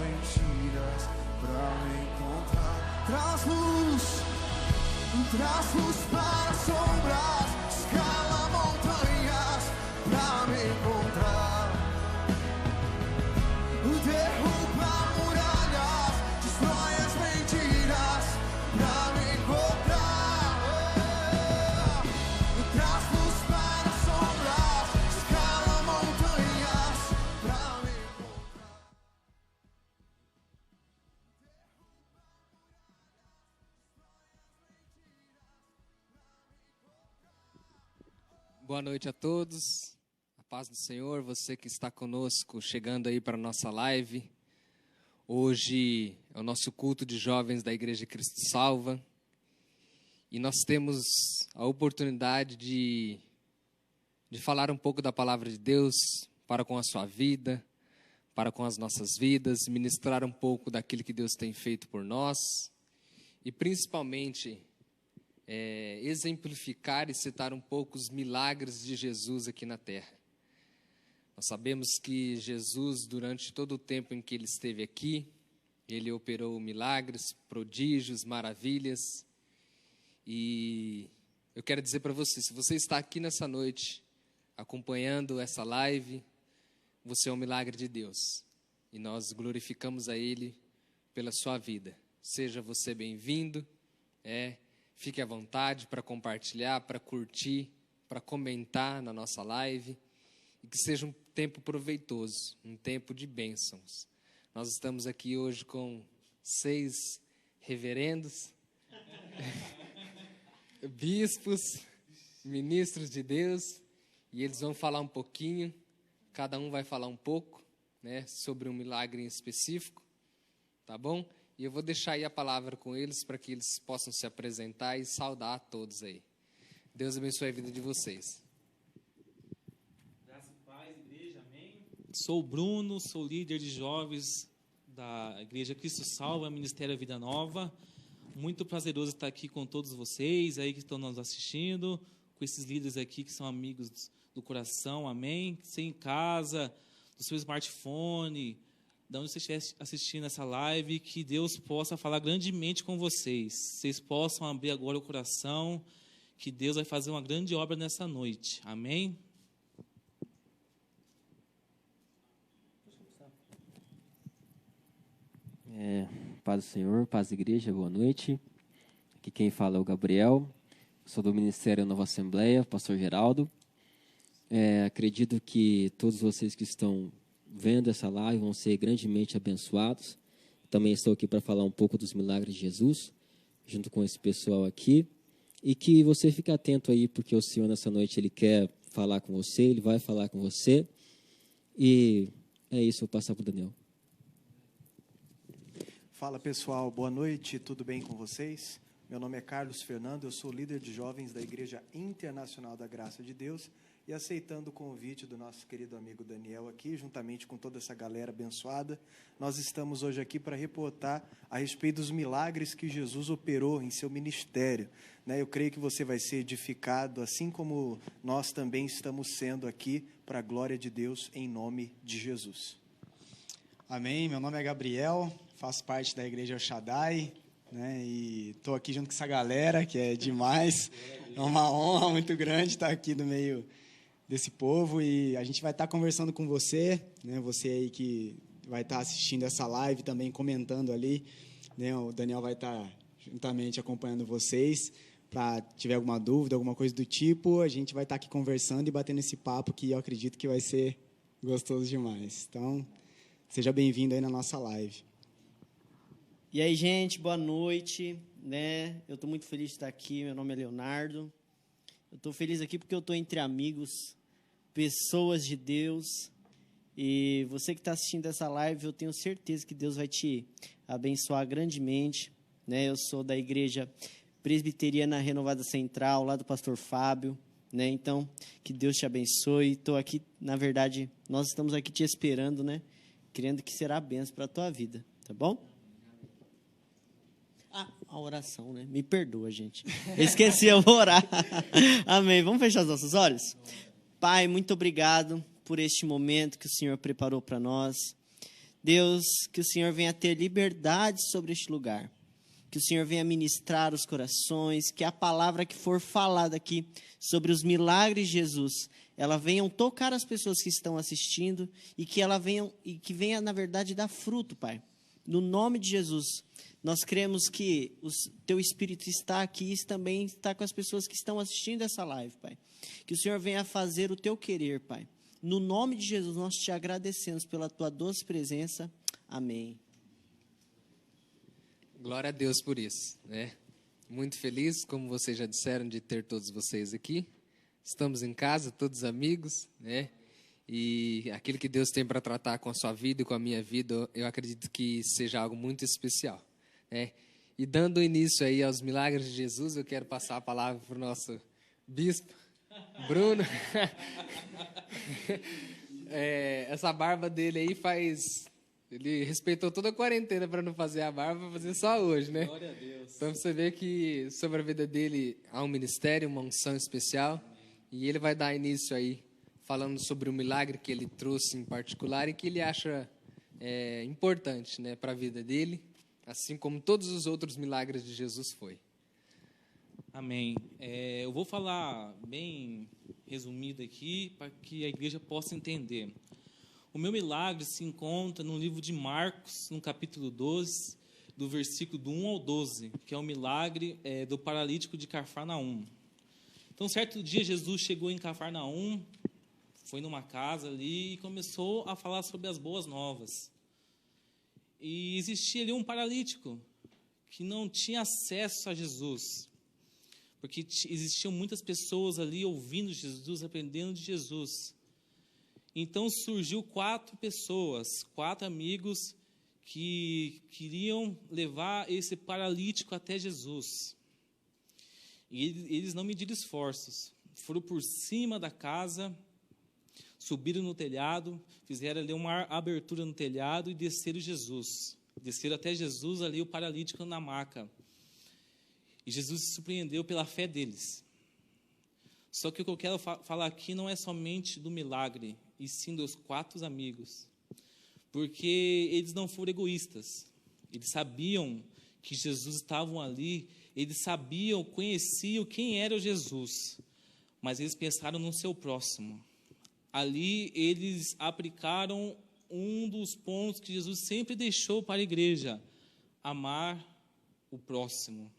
mentiras pra me encontrar. Traz luz para sombras, escala montanhas pra me encontrar. Derruba muralhas, destrói as mentiras pra me encontrar. Traz luz para sombras, escala montanhas pra me encontrar. Boa noite a todos, a paz do Senhor, você que está conosco, chegando aí para a nossa live. Hoje é o nosso culto de jovens da Igreja Cristo Salva e nós temos a oportunidade de falar um pouco da palavra de Deus para com a sua vida, para com as nossas vidas, ministrar um pouco daquilo que Deus tem feito por nós e principalmente exemplificar e citar um pouco os milagres de Jesus aqui na terra. Nós sabemos que Jesus, durante todo o tempo em que ele esteve aqui, ele operou milagres, prodígios, maravilhas. E eu quero dizer para você, se você está aqui nessa noite, acompanhando essa live, você é um milagre de Deus. E nós glorificamos a Ele pela sua vida. Seja você bem-vindo, fique à vontade para compartilhar, para curtir, para comentar na nossa live. E que seja um tempo proveitoso, um tempo de bênçãos. Nós estamos aqui hoje com 6 reverendos, bispos, ministros de Deus, e eles vão falar um pouquinho, cada um vai falar um pouco, sobre um milagre em específico, tá bom? E eu vou deixar aí a palavra com eles para que eles possam se apresentar e saudar a todos aí. Deus abençoe a vida de vocês. Graça e paz, igreja, amém. Sou o Bruno, sou líder de jovens da Igreja Cristo Salva, Ministério Vida Nova. Muito prazeroso estar aqui com todos vocês aí que estão nos assistindo, com esses líderes aqui que são amigos do coração, amém. Você em casa, do seu smartphone, de onde você estiver assistindo essa live, que Deus possa falar grandemente com vocês. Vocês possam abrir agora o coração, que Deus vai fazer uma grande obra nessa noite. Amém? Paz do Senhor, paz da igreja, boa noite. Aqui quem fala é o Gabriel, sou do Ministério Nova Assembleia, pastor Geraldo. Acredito que todos vocês que estão vendo essa live vão ser grandemente abençoados. Também estou aqui para falar um pouco dos milagres de Jesus, junto com esse pessoal aqui. E que você fique atento aí, porque o Senhor nessa noite Ele quer falar com você, Ele vai falar com você. E é isso, eu vou passar para o Daniel. Fala pessoal, boa noite, tudo bem com vocês? Meu nome é Carlos Fernando, eu sou líder de jovens da Igreja Internacional da Graça de Deus e aceitando o convite do nosso querido amigo Daniel aqui, juntamente com toda essa galera abençoada, nós estamos hoje aqui para reportar a respeito dos milagres que Jesus operou em seu ministério. Eu creio que você vai ser edificado, assim como nós também estamos sendo aqui, para a glória de Deus, em nome de Jesus. Amém, meu nome é Gabriel, faço parte da Igreja El Shaddai, e estou aqui junto com essa galera, que é demais. É uma honra muito grande estar aqui no meio desse povo, e a gente vai estar conversando com você, você aí que vai estar assistindo essa live também, comentando ali, o Daniel vai estar juntamente acompanhando vocês, para tiver alguma dúvida, alguma coisa do tipo, a gente vai estar aqui conversando e batendo esse papo que eu acredito que vai ser gostoso demais. Então, seja bem-vindo aí na nossa live. E aí, gente, boa noite, Eu estou muito feliz de estar aqui, meu nome é Leonardo. Eu estou feliz aqui porque eu estou entre amigos, pessoas de Deus. E você que está assistindo essa live, eu tenho certeza que Deus vai te abençoar grandemente, Eu sou da Igreja Presbiteriana Renovada Central, lá do pastor Fábio, Então, que Deus te abençoe. Estou aqui, na verdade, nós estamos aqui te esperando, Querendo que será bênção para a tua vida, tá bom? A oração, Me perdoa, gente. Eu esqueci, eu vou orar. Amém. Vamos fechar os nossos olhos? Pai, muito obrigado por este momento que o Senhor preparou para nós. Deus, que o Senhor venha ter liberdade sobre este lugar. Que o Senhor venha ministrar os corações, que a palavra que for falada aqui sobre os milagres de Jesus, ela venha tocar as pessoas que estão assistindo e que venha, na verdade, dar fruto, Pai. No nome de Jesus, nós cremos que o Teu Espírito está aqui e também está com as pessoas que estão assistindo essa live, Pai. Que o Senhor venha fazer o Teu querer, Pai. No nome de Jesus, nós te agradecemos pela Tua doce presença. Amém. Glória a Deus por isso, né? Muito feliz, como vocês já disseram, de ter todos vocês aqui. Estamos em casa, todos amigos, né? E aquilo que Deus tem para tratar com a sua vida e com a minha vida, eu acredito que seja algo muito especial, né? E dando início aí aos milagres de Jesus, eu quero passar a palavra para o nosso bispo, Bruno. Essa barba dele aí faz... Ele respeitou toda a quarentena para não fazer a barba, para fazer só hoje, né? Glória a Deus. Então você vê que sobre a vida dele há um ministério, uma unção especial. E ele vai dar início aí falando sobre o milagre que ele trouxe em particular e que ele acha importante, né, para a vida dele, assim como todos os outros milagres de Jesus foi. Amém. Eu vou falar bem resumido aqui para que a igreja possa entender. O meu milagre se encontra no livro de Marcos, no capítulo 12, do versículo do 1 ao 12, que é o milagre do paralítico de Cafarnaum. Então, certo dia, Jesus chegou em Cafarnaum, foi numa casa ali e começou a falar sobre as boas novas. E existia ali um paralítico que não tinha acesso a Jesus, porque existiam muitas pessoas ali ouvindo Jesus, aprendendo de Jesus. Então surgiu 4 pessoas, 4 amigos que queriam levar esse paralítico até Jesus. E eles não mediram esforços, foram por cima da casa, subiram no telhado, fizeram ali uma abertura no telhado e desceram Jesus. Desceram até Jesus ali, o paralítico na maca. E Jesus se surpreendeu pela fé deles. Só que o que eu quero falar aqui não é somente do milagre, e sim dos 4 amigos. Porque eles não foram egoístas. Eles sabiam que Jesus estava ali, eles sabiam, conheciam quem era o Jesus, mas eles pensaram no seu próximo. Ali eles aplicaram um dos pontos que Jesus sempre deixou para a igreja: amar o próximo.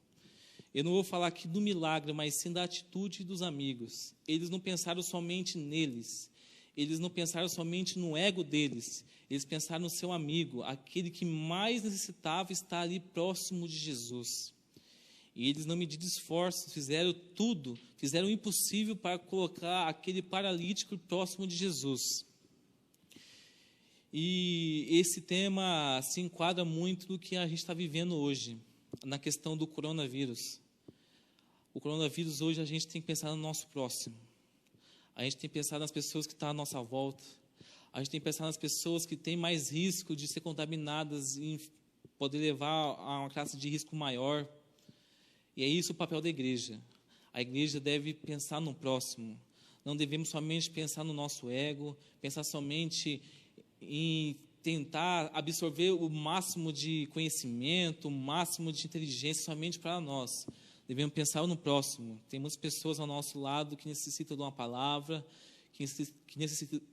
Eu não vou falar aqui do milagre, mas sim da atitude dos amigos. Eles não pensaram somente neles, eles não pensaram somente no ego deles, eles pensaram no seu amigo, aquele que mais necessitava estar ali próximo de Jesus. E eles não mediram esforços, fizeram tudo, fizeram o impossível para colocar aquele paralítico próximo de Jesus. E esse tema se enquadra muito no que a gente está vivendo hoje, na questão do coronavírus. O coronavírus hoje a gente tem que pensar no nosso próximo. A gente tem que pensar nas pessoas que estão à nossa volta. A gente tem que pensar nas pessoas que têm mais risco de ser contaminadas e poder levar a uma classe de risco maior. E é isso o papel da igreja. A igreja deve pensar no próximo. Não devemos somente pensar no nosso ego, pensar somente em tentar absorver o máximo de conhecimento, o máximo de inteligência somente para nós. Devemos pensar no próximo. Temos pessoas ao nosso lado que necessitam de uma palavra, que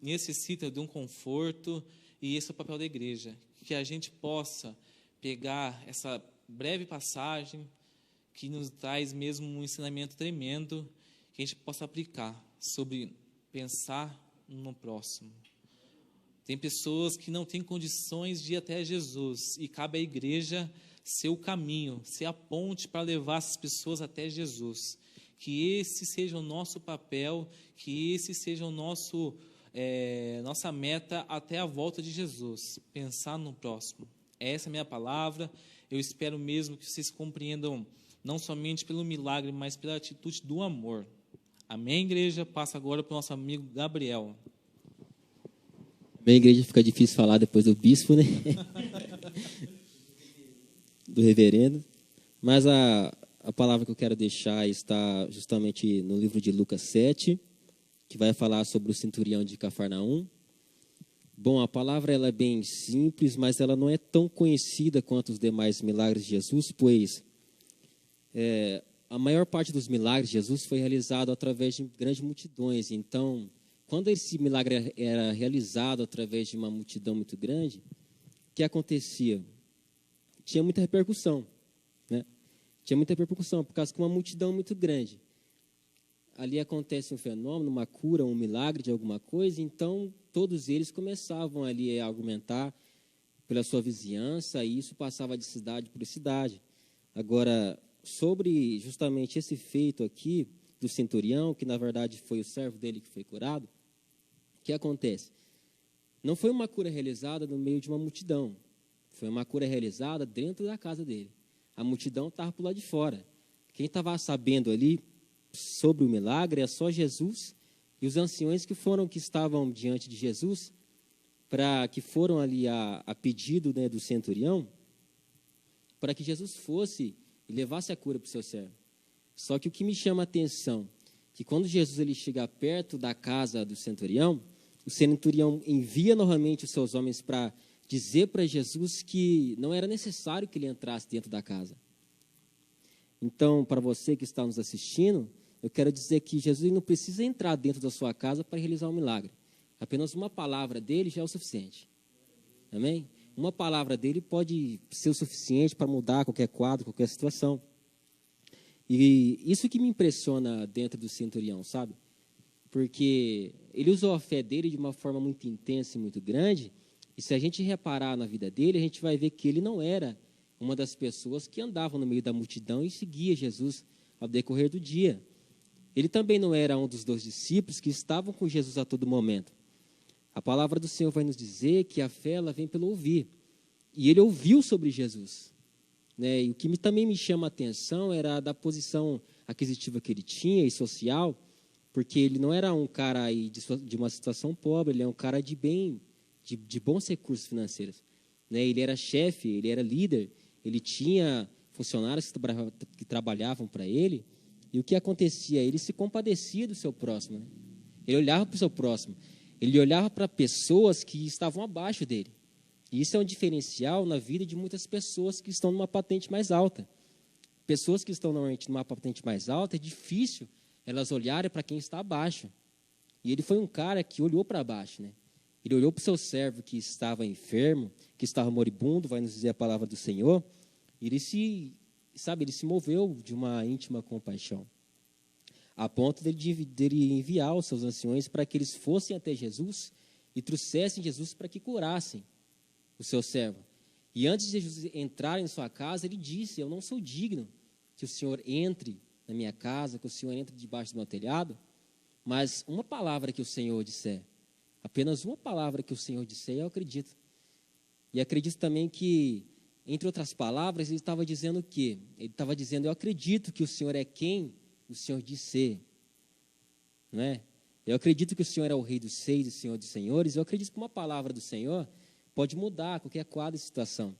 necessitam de um conforto, e esse é o papel da igreja. Que a gente possa pegar essa breve passagem, que nos traz mesmo um ensinamento tremendo, que a gente possa aplicar sobre pensar no próximo. Tem pessoas que não têm condições de ir até Jesus, e cabe à igreja ser o caminho, ser a ponte para levar essas pessoas até Jesus. Que esse seja o nosso papel, que esse seja o nossa meta até a volta de Jesus, pensar no próximo. Essa é a minha palavra. Eu espero mesmo que vocês compreendam não somente pelo milagre, mas pela atitude do amor. Amém, igreja? Passa agora para o nosso amigo Gabriel. Bem, igreja, fica difícil falar depois do bispo, né? Do reverendo. Mas a palavra que eu quero deixar está justamente no livro de Lucas 7, que vai falar sobre o centurião de Cafarnaum. Bom, a palavra ela é bem simples, mas ela não é tão conhecida quanto os demais milagres de Jesus, pois a maior parte dos milagres de Jesus foi realizado através de grandes multidões. Então, quando esse milagre era realizado através de uma multidão muito grande, o que acontecia? Tinha muita repercussão, né? Tinha muita repercussão, por causa que uma multidão muito grande. Ali acontece um fenômeno, uma cura, um milagre de alguma coisa, então todos eles começavam ali a argumentar pela sua vizinhança, e isso passava de cidade por cidade. Agora, sobre justamente esse feito aqui do centurião, que na verdade foi o servo dele que foi curado, o que acontece? Não foi uma cura realizada no meio de uma multidão, foi uma cura realizada dentro da casa dele. A multidão estava por lá de fora. Quem estava sabendo ali sobre o milagre é só Jesus e os anciões que estavam diante de Jesus, que foram ali a pedido, né, do centurião, para que Jesus fosse e levasse a cura para o seu servo. Só que o que me chama a atenção, que quando Jesus ele chega perto da casa do centurião, o centurião envia novamente os seus homens para dizer para Jesus que não era necessário que ele entrasse dentro da casa. Então, para você que está nos assistindo, eu quero dizer que Jesus não precisa entrar dentro da sua casa para realizar um milagre. Apenas uma palavra dele já é o suficiente. Amém? Uma palavra dele pode ser o suficiente para mudar qualquer quadro, qualquer situação. E isso que me impressiona dentro do centurião, sabe? Porque ele usou a fé dele de uma forma muito intensa e muito grande, e se a gente reparar na vida dele, a gente vai ver que ele não era uma das pessoas que andavam no meio da multidão e seguia Jesus ao decorrer do dia. Ele também não era um dos 2 discípulos que estavam com Jesus a todo momento. A palavra do Senhor vai nos dizer que a fé ela vem pelo ouvir. E ele ouviu sobre Jesus, né? E o que também me chama a atenção era da posição aquisitiva que ele tinha e social, porque ele não era um cara aí de uma situação pobre, ele é um cara de bons recursos financeiros, né? Ele era chefe, ele era líder, ele tinha funcionários que trabalhavam para ele. E o que acontecia? Ele se compadecia do seu próximo, né? Ele olhava para o seu próximo. Ele olhava para pessoas que estavam abaixo dele. E isso é um diferencial na vida de muitas pessoas que estão numa patente mais alta. Pessoas que estão normalmente numa patente mais alta, é difícil elas olharem para quem está abaixo. E ele foi um cara que olhou para baixo, né? Ele olhou para o seu servo que estava enfermo, que estava moribundo, vai nos dizer a palavra do Senhor, e ele se moveu de uma íntima compaixão, a ponto dele enviar os seus anciões para que eles fossem até Jesus e trouxessem Jesus para que curassem o seu servo. E antes de Jesus entrar em sua casa, ele disse: eu não sou digno que o Senhor entre na minha casa, que o Senhor entre debaixo do meu telhado, mas uma palavra que o Senhor disser, apenas uma palavra que o Senhor disser, eu acredito. E acredito também que, entre outras palavras, ele estava dizendo o quê? Ele estava dizendo: eu acredito que o Senhor é quem o Senhor diz ser. Não é? Eu acredito que o Senhor é o Rei dos Seis e Senhor dos Senhores. Eu acredito que uma palavra do Senhor pode mudar qualquer quadro e situação.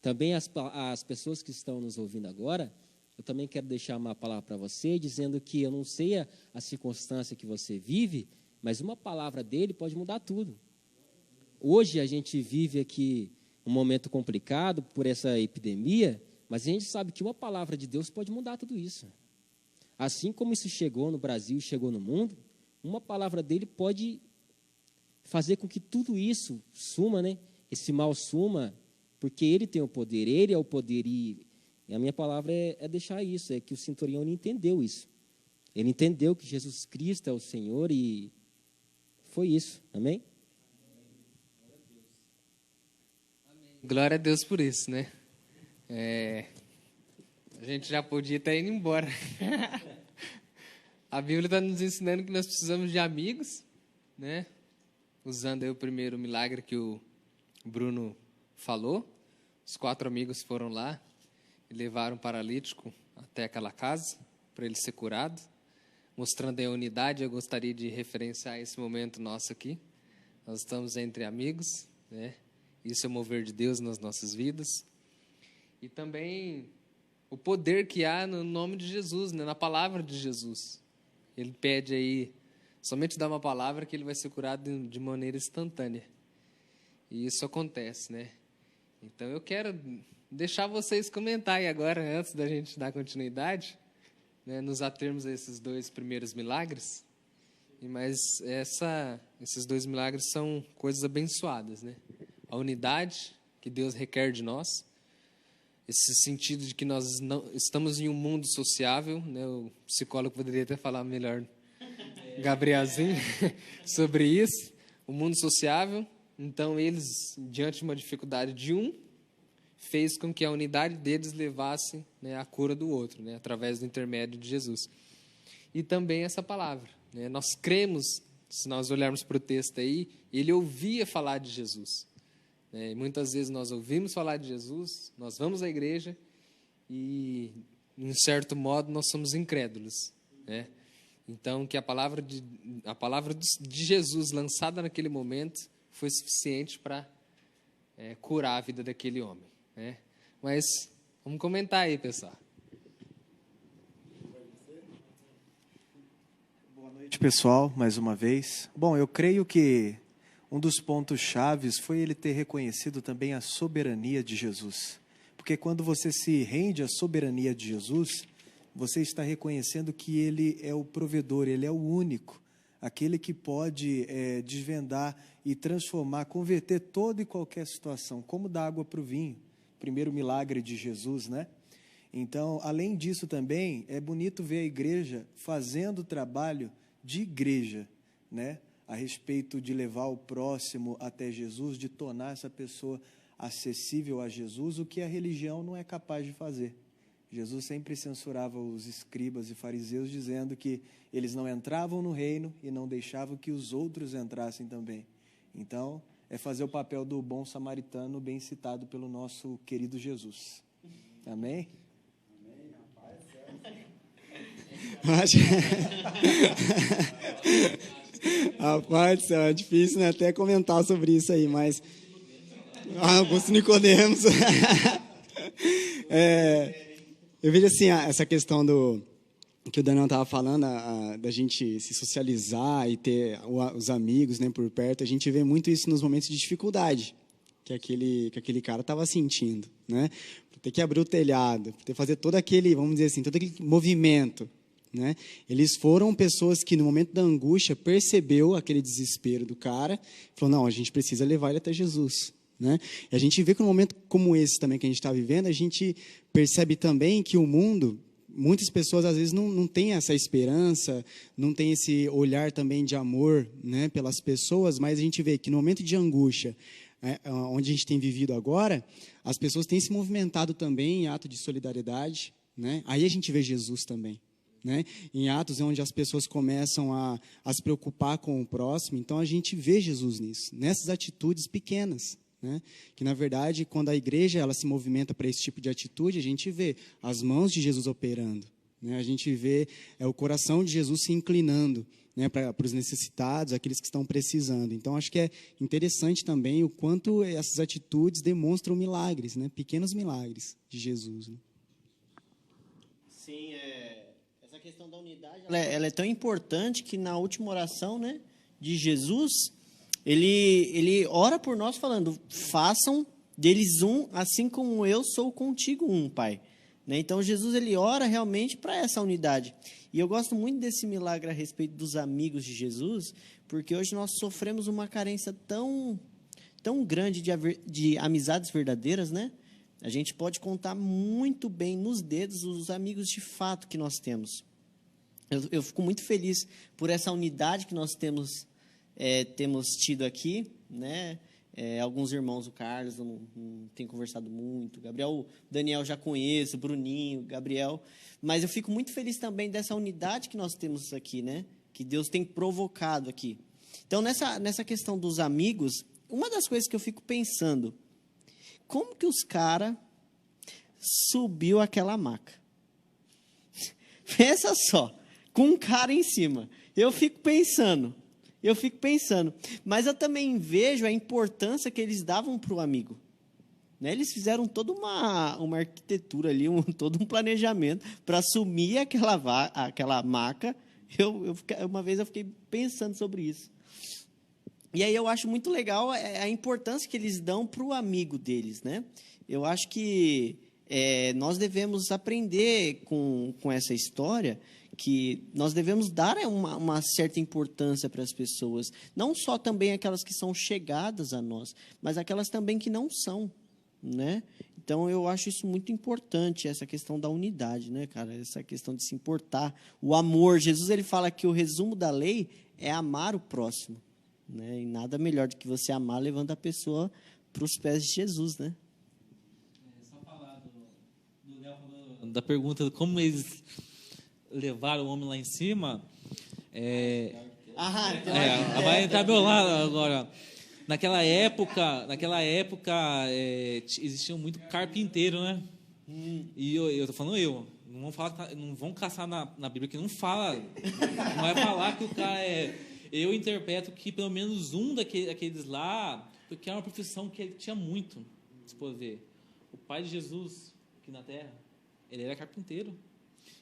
Também as pessoas que estão nos ouvindo agora, eu também quero deixar uma palavra para você, dizendo que eu não sei a circunstância que você vive, mas uma palavra dele pode mudar tudo. Hoje a gente vive aqui um momento complicado por essa epidemia, mas a gente sabe que uma palavra de Deus pode mudar tudo isso. Assim como isso chegou no Brasil e chegou no mundo, uma palavra dele pode fazer com que tudo isso suma, né? Esse mal suma, porque ele tem o poder, ele é o poder. E a minha palavra é deixar isso, é que o centurião entendeu isso. Ele entendeu que Jesus Cristo é o Senhor e foi isso. Amém? Glória a Deus por isso, né? A gente já podia estar indo embora. A Bíblia está nos ensinando que nós precisamos de amigos, né? Usando aí o primeiro milagre que o Bruno falou. Os 4 amigos foram lá e levaram um paralítico até aquela casa para ele ser curado. Mostrando aí a unidade, eu gostaria de referenciar esse momento nosso aqui. Nós estamos entre amigos, né? Isso é o mover de Deus nas nossas vidas. E também o poder que há no nome de Jesus, né? Na palavra de Jesus. Ele pede aí, somente dá uma palavra que ele vai ser curado de maneira instantânea. E isso acontece, né? Então eu quero deixar vocês comentarem agora, antes da gente dar continuidade, né, nos atermos a esses 2 primeiros milagres. Mas esses 2 milagres são coisas abençoadas, né? A unidade que Deus requer de nós, esse sentido de que nós não estamos em um mundo sociável, né? O psicólogo poderia até falar melhor, Gabrielzinho, sobre isso. O mundo sociável. Então, eles, diante de uma dificuldade de um, fez com que a unidade deles levasse, né, à cura do outro, né, através do intermédio de Jesus. E também essa palavra, né? Nós cremos, se nós olharmos para o texto aí, ele ouvia falar de Jesus. E muitas vezes nós ouvimos falar de Jesus, nós vamos à igreja e, em certo modo, nós somos incrédulos, né? Então, que a palavra de Jesus lançada naquele momento foi suficiente para curar a vida daquele homem, né? Mas vamos comentar aí, pessoal. Boa noite, pessoal, mais uma vez. Bom, eu creio que um dos pontos chaves foi ele ter reconhecido também a soberania de Jesus. Porque quando você se rende à soberania de Jesus, você está reconhecendo que ele é o provedor, ele é o único, aquele que pode desvendar e transformar, converter toda e qualquer situação, como da água para o vinho, primeiro milagre de Jesus, né? Então, além disso também, é bonito ver a igreja fazendo o trabalho de igreja, né? A respeito de levar o próximo até Jesus, de tornar essa pessoa acessível a Jesus, o que a religião não é capaz de fazer. Jesus sempre censurava os escribas e fariseus, dizendo que eles não entravam no reino e não deixavam que os outros entrassem também. Então, é fazer o papel do bom samaritano, bem citado pelo nosso querido Jesus. Amém? Rapaz, é difícil, né, até comentar sobre isso aí, mas... Augusto Nicodemos. Eu vejo assim, essa questão que o Daniel estava falando, da gente se socializar e ter os amigos, né, por perto. A gente vê muito isso nos momentos de dificuldade que aquele cara estava sentindo, né? Ter que abrir o telhado, ter que fazer todo aquele, vamos dizer assim, todo aquele movimento, né? Eles foram pessoas que no momento da angústia percebeu aquele desespero do cara, falou, não, a gente precisa levar ele até Jesus, né? E a gente vê que num momento como esse também que a gente está vivendo, a gente percebe também que o mundo, muitas pessoas às vezes não têm essa esperança, não tem esse olhar também de amor, né, pelas pessoas, mas a gente vê que no momento de angústia, onde a gente tem vivido agora, as pessoas têm se movimentado também em ato de solidariedade, né? Aí a gente vê Jesus também, né? Em atos onde as pessoas começam a se preocupar com o próximo, então a gente vê Jesus nisso, nessas atitudes pequenas, né? Que na verdade, quando a igreja ela se movimenta para esse tipo de atitude, a gente vê as mãos de Jesus operando, né? A gente vê o coração de Jesus se inclinando, né, para os necessitados, aqueles que estão precisando. Então, acho que é interessante também o quanto essas atitudes demonstram milagres, né, pequenos milagres de Jesus, né? Sim, essa questão da unidade, ela é tão importante que na última oração, né, de Jesus, ele ora por nós falando, façam deles um, assim como eu sou contigo um, Pai. Né? Então, Jesus ele ora realmente para essa unidade. E eu gosto muito desse milagre a respeito dos amigos de Jesus, porque hoje nós sofremos uma carência tão grande de amizades verdadeiras, né? A gente pode contar muito bem nos dedos os amigos de fato que nós temos. Eu fico muito feliz por essa unidade que nós temos tido aqui, né? Alguns irmãos, o Carlos, eu não tenho conversado muito, Gabriel, Daniel já conheço, Bruninho, Gabriel, mas eu fico muito feliz também dessa unidade que nós temos aqui, né? Que Deus tem provocado aqui. Então, nessa questão dos amigos, uma das coisas que eu fico pensando, como que os caras subiu aquela maca? Pensa só, com um cara em cima. Eu fico pensando, mas eu também vejo a importância que eles davam para o amigo. Né? Eles fizeram toda uma arquitetura ali, todo um planejamento para assumir aquela maca. Uma vez eu fiquei pensando sobre isso. E aí eu acho muito legal a importância que eles dão para o amigo deles, né? Eu acho que nós devemos aprender com essa história que nós devemos dar uma certa importância para as pessoas, não só também aquelas que são chegadas a nós, mas aquelas também que não são, né? Então eu acho isso muito importante, essa questão da unidade, né, cara? Essa questão de se importar, o amor. Jesus ele fala que o resumo da lei é amar o próximo, né? E nada melhor do que você amar levando a pessoa para os pés de Jesus, né? Só falar do Léo falou da pergunta de como eles levaram o homem lá em cima. Vai entrar meu lado agora. Naquela época existia muito carpinteiro, né? E eu tô falando não vão falar, não vão caçar na Bíblia que não fala, não vai falar que o cara é. Eu interpreto que pelo menos um daqueles lá, porque é uma profissão que ele tinha muito, se for ver. O pai de Jesus aqui na Terra, ele era carpinteiro.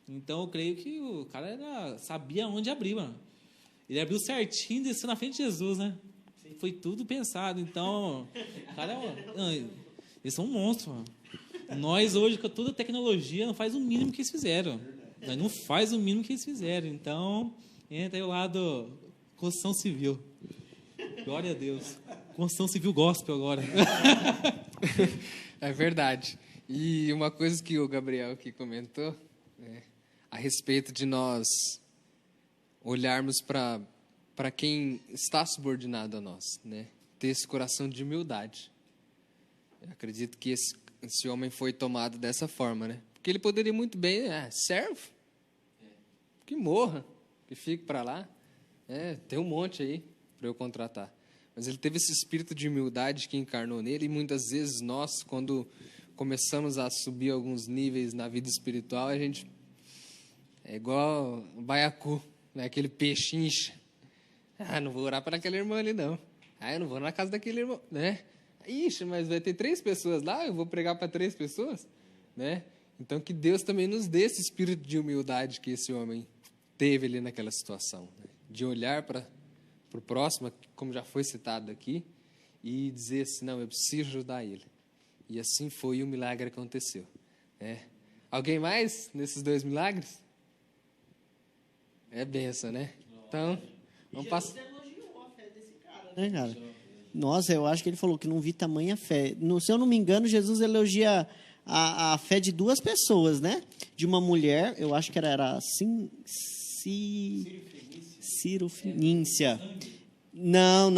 Então eu creio que o cara sabia onde abrir, mano. Ele abriu certinho e desceu na frente de Jesus, né? Foi tudo pensado. Então, cara, eles são um monstro, mano. Nós hoje, com toda a tecnologia, não faz o mínimo que eles fizeram. Nós não faz o mínimo que eles fizeram. Então, entra aí o lado construção civil. Glória a Deus. Construção civil gospel agora. É verdade. E uma coisa que o Gabriel aqui comentou, a respeito de nós olharmos para quem está subordinado a nós, né? Ter esse coração de humildade. Eu acredito que esse homem foi tomado dessa forma, né? Porque ele poderia muito bem, servo, que morra, que fique para lá, tem um monte aí para eu contratar. Mas ele teve esse espírito de humildade que encarnou nele, e muitas vezes nós, quando começamos a subir alguns níveis na vida espiritual, a gente é igual baiacu, né? Aquele peixe incha. Não vou orar para aquele irmão ali, não. Eu não vou na casa daquele irmão, né? Ixi, mas vai ter 3 pessoas lá, eu vou pregar para 3 pessoas, né? Então, que Deus também nos dê esse espírito de humildade que esse homem teve ali naquela situação, né? De olhar para o próximo, como já foi citado aqui, e dizer assim, não, eu preciso ajudar ele. E assim foi, e o milagre aconteceu, né? Alguém mais nesses 2 milagres? É benção, né? Então, vamos passar. Elogiou a fé desse cara, né, cara? Nossa, eu acho que ele falou que não vi tamanha fé. Se eu não me engano, Jesus elogia a fé de 2 pessoas, né? De uma mulher, eu acho que era Cirofinícia. Não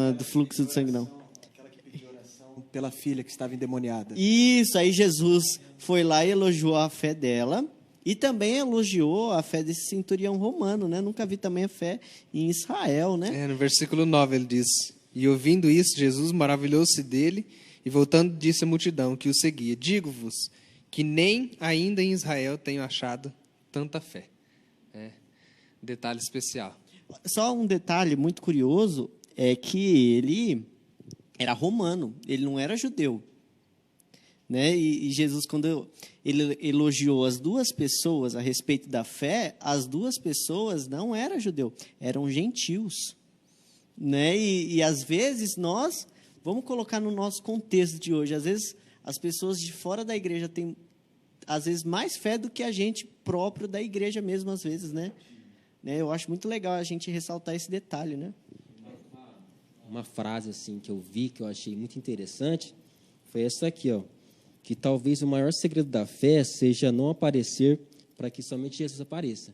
é do fluxo de sangue, não. Aquela que pediu oração pela filha que estava endemoniada. Isso, aí Jesus foi lá e elogiou a fé dela. E também elogiou a fé desse centurião romano, né? Nunca vi também a fé em Israel, né? No versículo 9 ele diz, e ouvindo isso, Jesus maravilhou-se dele, e voltando disse à multidão que o seguia, digo-vos que nem ainda em Israel tenho achado tanta fé. Detalhe especial. Só um detalhe muito curioso é que ele era romano, ele não era judeu. Né? E Jesus, quando ele elogiou as 2 pessoas a respeito da fé, as 2 pessoas não eram judeus, eram gentios. Né? E às vezes nós, vamos colocar no nosso contexto de hoje, às vezes as pessoas de fora da igreja têm, às vezes, mais fé do que a gente próprio da igreja mesmo, às vezes, né? Eu acho muito legal a gente ressaltar esse detalhe, né? Uma frase assim que eu vi, que eu achei muito interessante, foi essa aqui, ó. Que talvez o maior segredo da fé seja não aparecer para que somente Jesus apareça.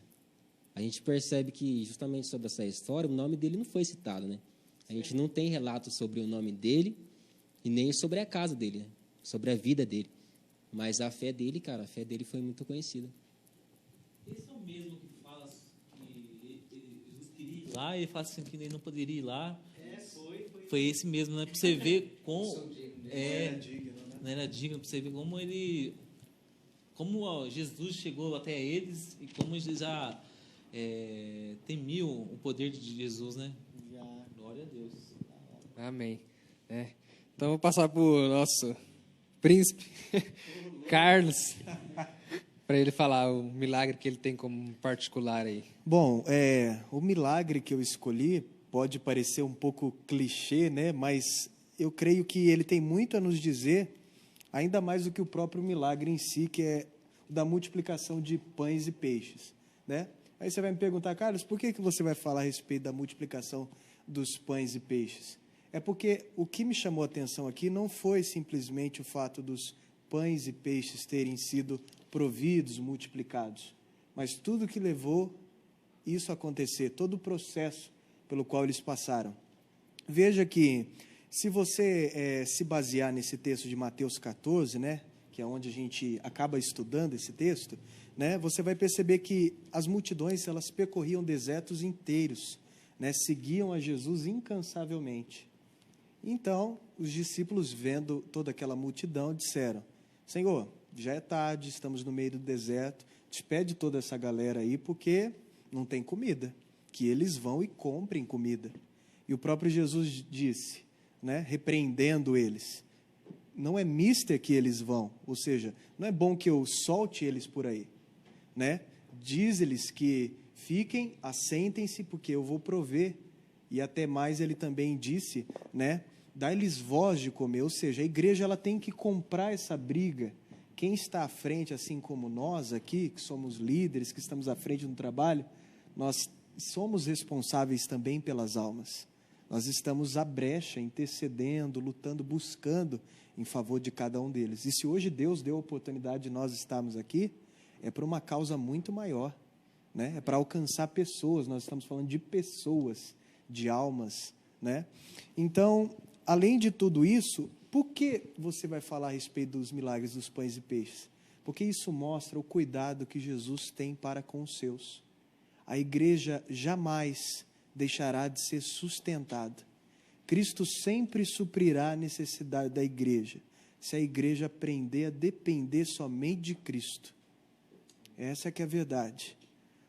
A gente percebe que, justamente sobre essa história, o nome dele não foi citado, né? A gente não tem relato sobre o nome dele e nem sobre a casa dele, né? Sobre a vida dele. Mas a fé dele, cara, a fé dele foi muito conhecida. Esse é o mesmo que fala que Jesus queria ir lá e ele fala assim que ele não poderia ir lá. Foi esse mesmo, né? Para você ver como... Não era digno, para você ver como Jesus chegou até eles e como eles já temiam o poder de Jesus, né? Glória a Deus. Amém. Então, vou passar para o nosso príncipe, Carlos, para ele falar o milagre que ele tem como particular aí. Bom, o milagre que eu escolhi pode parecer um pouco clichê, né? Mas eu creio que ele tem muito a nos dizer, ainda mais do que o próprio milagre em si, que é o da multiplicação de pães e peixes, né? Aí você vai me perguntar, Carlos, por que você vai falar a respeito da multiplicação dos pães e peixes? É porque o que me chamou a atenção aqui não foi simplesmente o fato dos pães e peixes terem sido providos, multiplicados, mas tudo que levou isso a acontecer, todo o processo pelo qual eles passaram. Veja que, se você se basear nesse texto de Mateus 14, né, que é onde a gente acaba estudando esse texto, né, você vai perceber que as multidões, elas percorriam desertos inteiros, né, seguiam a Jesus incansavelmente. Então, os discípulos, vendo toda aquela multidão, disseram: Senhor, já é tarde, estamos no meio do deserto, despede toda essa galera aí, porque não tem comida, que eles vão e comprem comida. E o próprio Jesus disse, né, repreendendo eles: não é mister que eles vão, ou seja, não é bom que eu solte eles por aí, né? Diz-lhes que fiquem, assentem-se, porque eu vou prover. E até mais ele também disse, né, dá-lhes voz de comer, ou seja, a igreja ela tem que comprar essa briga. Quem está à frente, assim como nós aqui, que somos líderes, que estamos à frente no trabalho, nós somos responsáveis também pelas almas. Nós estamos à brecha, intercedendo, lutando, buscando em favor de cada um deles. E se hoje Deus deu a oportunidade de nós estarmos aqui, é por uma causa muito maior, né? É para alcançar pessoas, nós estamos falando de pessoas, de almas, né? Então, além de tudo isso, por que você vai falar a respeito dos milagres dos pães e peixes? Porque isso mostra o cuidado que Jesus tem para com os seus. A igreja jamais deixará de ser sustentada. Cristo sempre suprirá a necessidade da igreja, se a igreja aprender a depender somente de Cristo. Essa que é a verdade.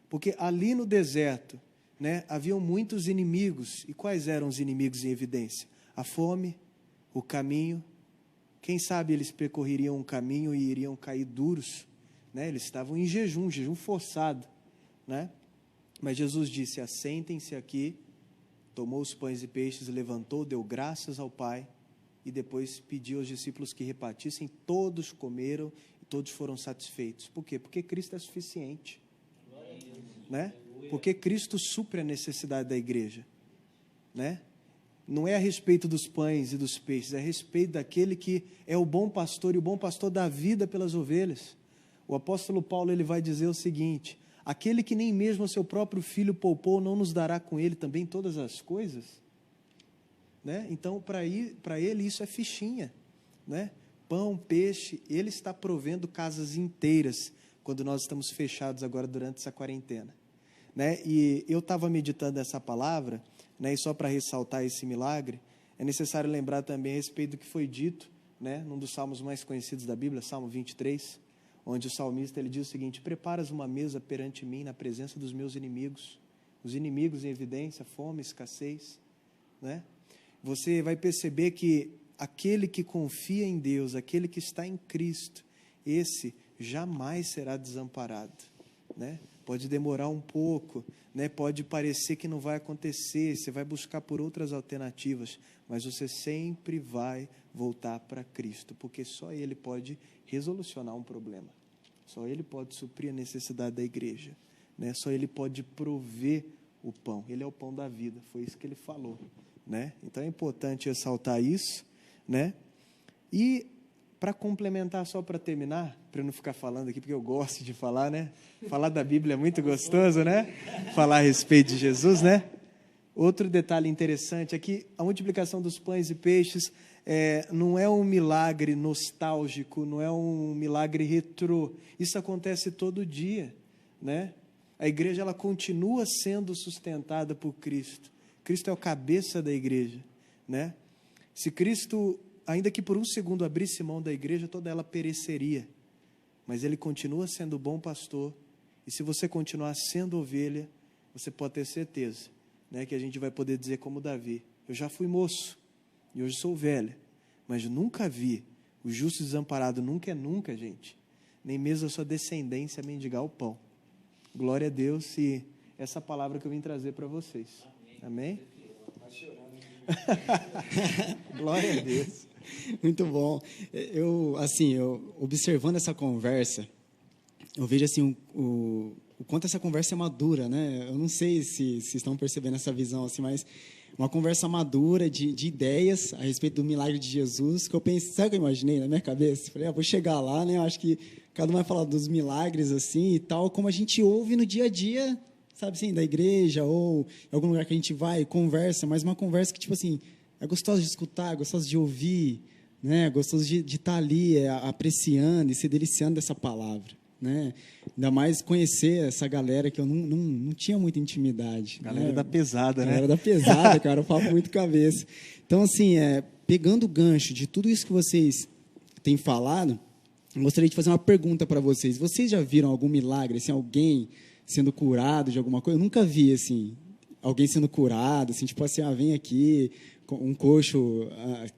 Porque ali no deserto, né, haviam muitos inimigos. E quais eram os inimigos em evidência? A fome, o caminho. Quem sabe eles percorreriam um caminho e iriam cair duros, né? Eles estavam em jejum forçado, né? Mas Jesus disse: assentem-se aqui, tomou os pães e peixes, levantou, deu graças ao Pai e depois pediu aos discípulos que repartissem. Todos comeram e todos foram satisfeitos. Por quê? Porque Cristo é suficiente, né? Porque Cristo supre a necessidade da igreja, né? Não é a respeito dos pães e dos peixes, é a respeito daquele que é o bom pastor, e o bom pastor dá vida pelas ovelhas. O apóstolo Paulo ele vai dizer o seguinte: aquele que nem mesmo o seu próprio filho poupou, não nos dará com ele também todas as coisas? Né? Então, para ele isso é fichinha, né? Pão, peixe, ele está provendo casas inteiras, quando nós estamos fechados agora durante essa quarentena, né? E eu estava meditando essa palavra, né? E só para ressaltar esse milagre, é necessário lembrar também a respeito do que foi dito, né, num dos salmos mais conhecidos da Bíblia, Salmo 23, onde o salmista ele diz o seguinte: preparas uma mesa perante mim na presença dos meus inimigos. Os inimigos em evidência, fome, escassez, né? Você vai perceber que aquele que confia em Deus, aquele que está em Cristo, esse jamais será desamparado, né? Pode demorar um pouco, né? Pode parecer que não vai acontecer, você vai buscar por outras alternativas, mas você sempre vai voltar para Cristo, porque só Ele pode resolucionar um problema, só Ele pode suprir a necessidade da igreja, né? Só Ele pode prover o pão, Ele é o pão da vida, foi isso que Ele falou, né? Então é importante ressaltar isso, né? E para complementar, só para terminar, para eu não ficar falando aqui, porque eu gosto de falar, né? Falar da Bíblia é muito gostoso, né? Falar a respeito de Jesus, né? Outro detalhe interessante é que a multiplicação dos pães e peixes não é um milagre nostálgico, não é um milagre retrô. Isso acontece todo dia, né? A igreja ela continua sendo sustentada por Cristo. Cristo é o cabeça da igreja, né? Se Cristo, ainda que por um segundo abrisse mão da igreja, toda ela pereceria. Mas Ele continua sendo o bom pastor. E se você continuar sendo ovelha, você pode ter certeza, né, que a gente vai poder dizer como Davi: eu já fui moço e hoje sou velha, mas nunca vi o justo desamparado, nunca é nunca, gente, nem mesmo a sua descendência mendigar o pão. Glória a Deus, e essa palavra que eu vim trazer para vocês. Amém? Glória a Deus. Muito bom. Eu observando essa conversa, eu vejo assim o quanto essa conversa é madura, né? Eu não sei se estão percebendo essa visão assim, mas uma conversa madura de ideias a respeito do milagre de Jesus, que eu pensei, sabe o que eu imaginei na minha cabeça? Falei, vou chegar lá, né? Eu acho que cada um vai falar dos milagres assim e tal, como a gente ouve no dia a dia, sabe assim, da igreja ou em algum lugar que a gente vai, conversa, mas uma conversa que, tipo assim, é gostosa de escutar, é gostosa de ouvir, né? É gostoso de estar ali apreciando e se deliciando dessa palavra, né? Ainda mais conhecer essa galera que eu não tinha muita intimidade. Galera né? da pesada, né? Galera da pesada, cara, eu falo muito cabeça. Então, assim, pegando o gancho de tudo isso que vocês têm falado, eu gostaria de fazer uma pergunta para vocês. Vocês já viram algum milagre, assim, alguém sendo curado de alguma coisa? Eu nunca vi, assim, alguém sendo curado, assim, tipo assim, vem aqui, um coxo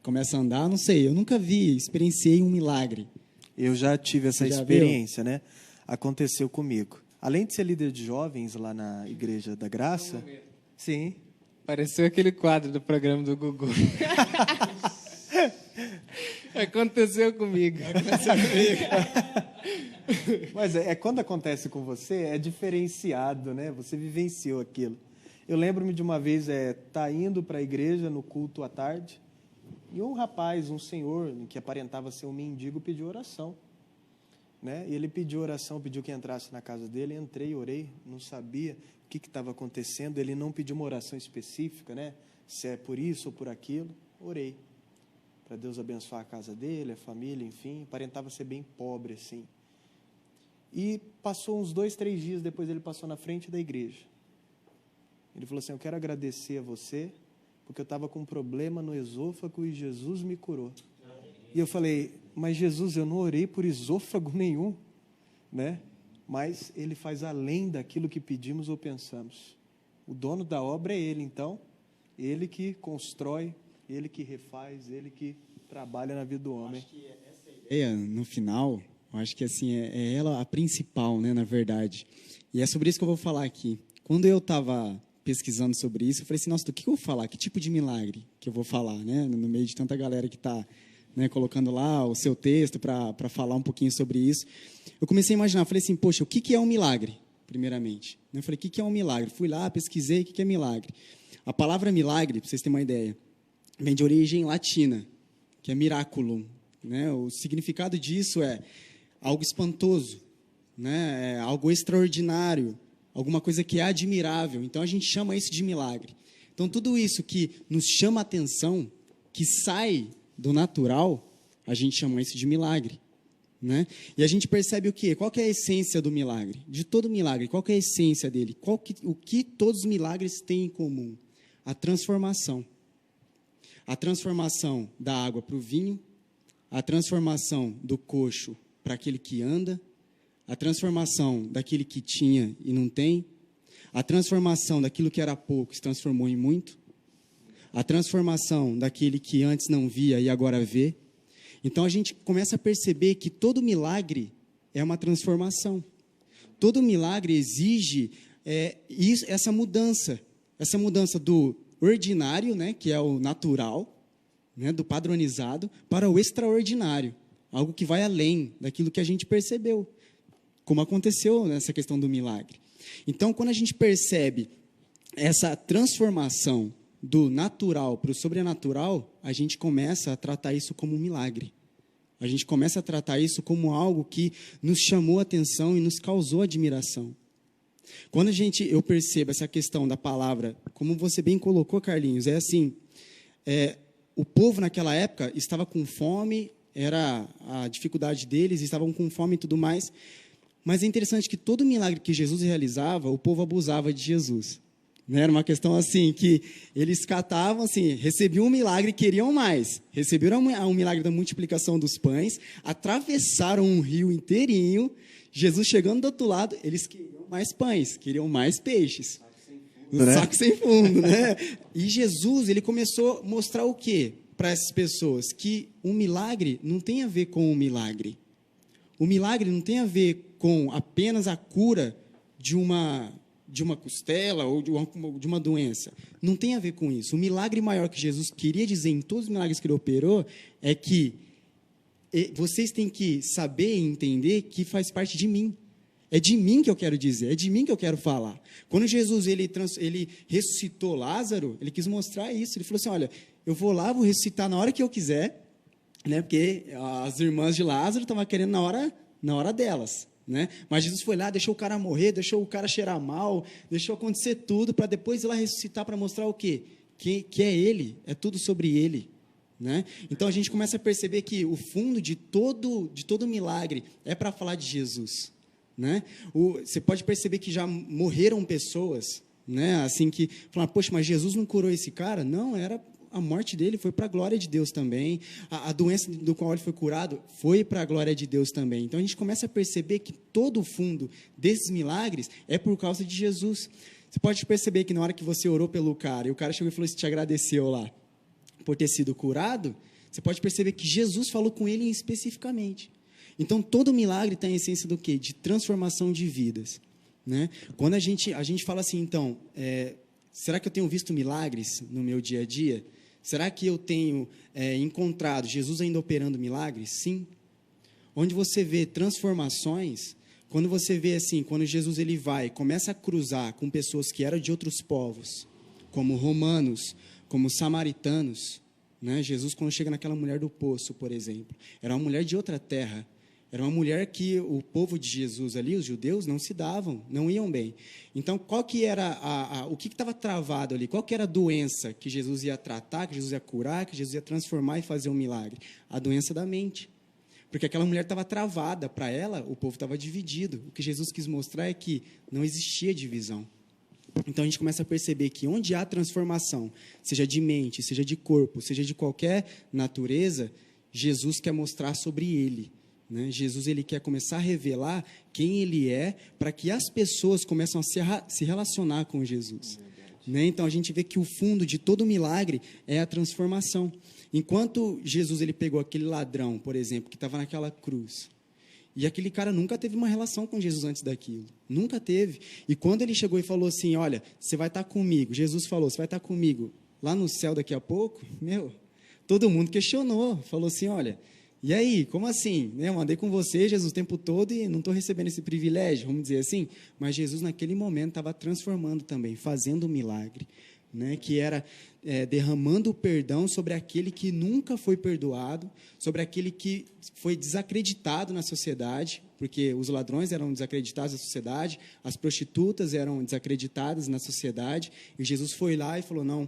começa a andar, não sei, eu nunca vi, experienciei um milagre. Eu já tive essa Você já experiência, né? Aconteceu comigo. Além de ser líder de jovens lá na Igreja da Graça, sim. Pareceu aquele quadro do programa do Gugu. Aconteceu comigo. Mas quando acontece com você, é diferenciado, né? Você vivenciou aquilo. Eu lembro-me de uma vez, tá indo para a igreja no culto à tarde, e um rapaz, um senhor, que aparentava ser um mendigo, pediu oração. Né? E ele pediu oração, pediu que entrasse na casa dele, entrei, orei, não sabia o que estava acontecendo, ele não pediu uma oração específica, né? Se é por isso ou por aquilo, orei. Para Deus abençoar a casa dele, a família, enfim, aparentava ser bem pobre, assim. E passou uns 2, 3 dias depois, ele passou na frente da igreja. Ele falou assim, eu quero agradecer a você, porque eu estava com um problema no esôfago e Jesus me curou. E eu falei, mas Jesus, eu não orei por esôfago nenhum, né? Mas ele faz além daquilo que pedimos ou pensamos. O dono da obra é ele, então, ele que constrói, ele que refaz, ele que trabalha na vida do homem. Acho que essa ideia, no final, eu acho que assim, é ela a principal, né, na verdade. E é sobre isso que eu vou falar aqui. Quando eu estava pesquisando sobre isso, eu falei assim, nossa, do que eu vou falar? Que tipo de milagre que eu vou falar, né? No meio de tanta galera que está, né, colocando lá o seu texto para falar um pouquinho sobre isso. Eu comecei a imaginar, falei assim, poxa, o que é um milagre, primeiramente? Eu falei, o que é um milagre? Fui lá, pesquisei, o que é milagre? A palavra milagre, para vocês terem uma ideia, vem de origem latina, que é miraculum, né? O significado disso é algo espantoso, né? É algo extraordinário, alguma coisa que é admirável. Então, a gente chama isso de milagre. Então, tudo isso que nos chama a atenção, que sai do natural, a gente chama isso de milagre, né? E a gente percebe o quê? Qual que é a essência do milagre? De todo milagre, qual que é a essência dele? O que todos os milagres têm em comum? A transformação. A transformação da água para o vinho, a transformação do coxo para aquele que anda, a transformação daquele que tinha e não tem, a transformação daquilo que era pouco se transformou em muito, a transformação daquele que antes não via e agora vê. Então, a gente começa a perceber que todo milagre é uma transformação. Todo milagre exige essa mudança do ordinário, né, que é o natural, né, do padronizado, para o extraordinário, algo que vai além daquilo que a gente percebeu, como aconteceu nessa questão do milagre. Então, quando a gente percebe essa transformação do natural para o sobrenatural, a gente começa a tratar isso como um milagre. A gente começa a tratar isso como algo que nos chamou a atenção e nos causou admiração. Quando eu percebo essa questão da palavra, como você bem colocou, Carlinhos, é assim, o povo naquela época estava com fome, era a dificuldade deles, estavam com fome e tudo mais, mas é interessante que todo milagre que Jesus realizava, o povo abusava de Jesus. Era uma questão assim, que eles catavam, assim, recebiam um milagre e queriam mais. Receberam um milagre da multiplicação dos pães, atravessaram um rio inteirinho, Jesus chegando do outro lado, eles queriam mais pães, queriam mais peixes. Saco sem fundo, né? E Jesus, ele começou a mostrar o quê para essas pessoas? Que um milagre não tem a ver com um milagre. O milagre não tem a ver com apenas a cura de de uma costela ou de uma doença. Não tem a ver com isso. O milagre maior que Jesus queria dizer em todos os milagres que ele operou é que vocês têm que saber e entender que faz parte de mim. É de mim que eu quero dizer, é de mim que eu quero falar. Quando Jesus ele ressuscitou Lázaro, ele quis mostrar isso. Ele falou assim, olha, eu vou lá, vou ressuscitar na hora que eu quiser, né? Porque as irmãs de Lázaro estavam querendo na hora delas. Né? Mas Jesus foi lá, deixou o cara morrer, deixou o cara cheirar mal, deixou acontecer tudo para depois ir lá ressuscitar para mostrar o quê? Que é ele, é tudo sobre ele. Né? Então a gente começa a perceber que o fundo de todo milagre é para falar de Jesus. Né? Você pode perceber que já morreram pessoas, né? Assim que falam, poxa, mas Jesus não curou esse cara? Não, a morte dele foi para a glória de Deus também. A doença do qual ele foi curado foi para a glória de Deus também. Então a gente começa a perceber que todo o fundo desses milagres é por causa de Jesus. Você pode perceber que na hora que você orou pelo cara e o cara chegou e falou assim, te agradeceu lá por ter sido curado, você pode perceber que Jesus falou com ele especificamente. Então, todo milagre tem a essência do quê? De transformação de vidas. Né? Quando a gente fala assim, então, será que eu tenho visto milagres no meu dia a dia? Será que eu tenho encontrado Jesus ainda operando milagres? Sim. Onde você vê transformações, quando você vê assim, quando Jesus ele vai, começa a cruzar com pessoas que eram de outros povos, como romanos, como samaritanos, né? Jesus, quando chega naquela mulher do poço, por exemplo, era uma mulher de outra terra, era uma mulher que o povo de Jesus ali, os judeus, não se davam, não iam bem. Então, qual que era o que estava travado ali? Qual que era a doença que Jesus ia tratar, que Jesus ia curar, que Jesus ia transformar e fazer um milagre? A doença da mente. Porque aquela mulher estava travada, para ela, o povo estava dividido. O que Jesus quis mostrar é que não existia divisão. Então, a gente começa a perceber que onde há transformação, seja de mente, seja de corpo, seja de qualquer natureza, Jesus quer mostrar sobre ele. Né? Jesus ele quer começar a revelar quem ele é para que as pessoas comecem a se relacionar com Jesus. Né? Então, a gente vê que o fundo de todo milagre é a transformação. Enquanto Jesus ele pegou aquele ladrão, por exemplo, que estava naquela cruz, e aquele cara nunca teve uma relação com Jesus antes daquilo. Nunca teve. E quando ele chegou e falou assim, olha, você vai estar comigo. Jesus falou, você vai estar comigo lá no céu daqui a pouco. Todo mundo questionou. Falou assim, olha, e aí, como assim? Eu andei com você, Jesus, o tempo todo e não estou recebendo esse privilégio, vamos dizer assim. Mas Jesus, naquele momento, estava transformando também, fazendo um milagre. Né, que era derramando o perdão sobre aquele que nunca foi perdoado, sobre aquele que foi desacreditado na sociedade, porque os ladrões eram desacreditados na sociedade, as prostitutas eram desacreditadas na sociedade, e Jesus foi lá e falou, não,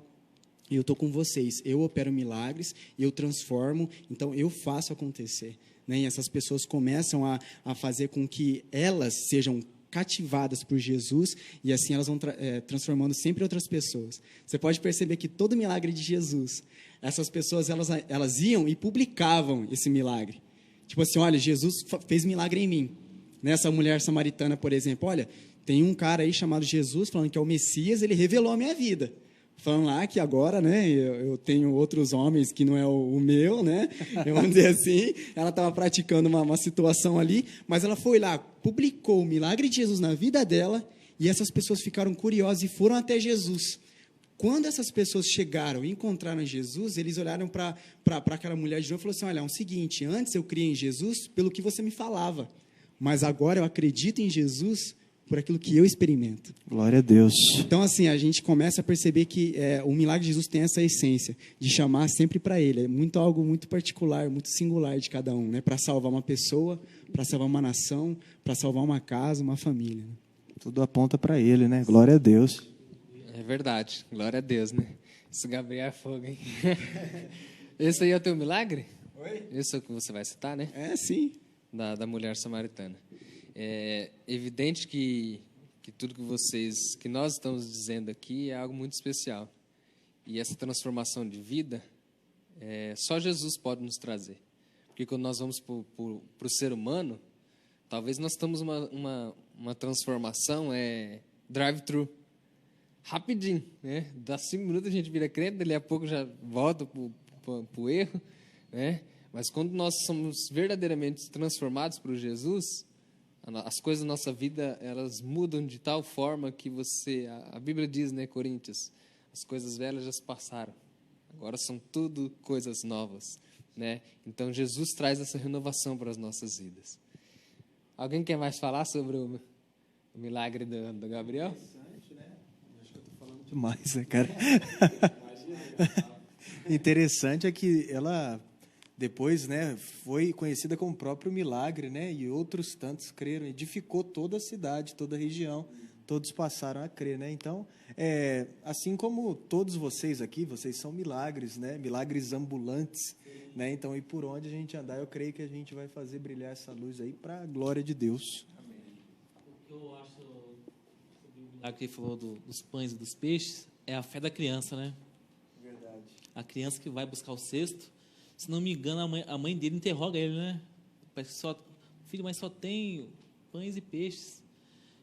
eu estou com vocês, eu opero milagres, eu transformo, então eu faço acontecer. Né, e essas pessoas começam a fazer com que elas sejam cativadas por Jesus, e assim elas vão transformando sempre outras pessoas. Você pode perceber que todo milagre de Jesus, essas pessoas elas iam e publicavam esse milagre. Tipo assim, olha, Jesus fez milagre em mim. Nessa mulher samaritana, por exemplo, olha, tem um cara aí chamado Jesus, falando que é o Messias, ele revelou a minha vida. Falando lá que agora, né, eu tenho outros homens que não é o meu, né, vamos dizer assim, ela estava praticando uma situação ali, mas ela foi lá, publicou o milagre de Jesus na vida dela, e essas pessoas ficaram curiosas e foram até Jesus. Quando essas pessoas chegaram e encontraram Jesus, eles olharam para aquela mulher de novo e falaram assim, olha, é o seguinte, antes eu criei em Jesus pelo que você me falava, mas agora eu acredito em Jesus por aquilo que eu experimento. Glória a Deus. Então, assim, a gente começa a perceber que o milagre de Jesus tem essa essência, de chamar sempre para Ele. É algo muito particular, muito singular de cada um, né? Para salvar uma pessoa, para salvar uma nação, para salvar uma casa, uma família. Né? Tudo aponta para Ele, né? Glória a Deus. É verdade, glória a Deus, né? Isso Gabriel é fogo, hein? Esse aí é o teu milagre? Oi? Esse é o que você vai citar, né? É, sim. Da mulher samaritana. É evidente que tudo que nós estamos dizendo aqui é algo muito especial. E essa transformação de vida, só Jesus pode nos trazer. Porque quando nós vamos para o ser humano, talvez nós estamos uma transformação drive-thru. Rapidinho, né? Dá 5 minutos a gente vira crente, dali a pouco já volta para o erro, né? Mas quando nós somos verdadeiramente transformados por Jesus, As coisas da nossa vida, elas mudam de tal forma que a Bíblia diz, né, Coríntios, as coisas velhas já se passaram. Agora são tudo coisas novas, né? Então Jesus traz essa renovação para as nossas vidas. Alguém quer mais falar sobre o milagre do Gabriel? Demais, né, cara? Interessante é que ela depois, né, foi conhecida como próprio milagre, né, e outros tantos creram, edificou toda a cidade, toda a região, todos passaram a crer, né? Então, assim como todos vocês aqui, vocês são milagres, né, milagres ambulantes, né? Então, e por onde a gente andar, eu creio que a gente vai fazer brilhar essa luz aí para a glória de Deus. O que eu acho sobre o milagre que ele falou dos pães e dos peixes é a fé da criança, né? Verdade. A criança que vai buscar o cesto, se não me engano, a mãe dele interroga ele, né? Parece que filho, mas só tem pães e peixes.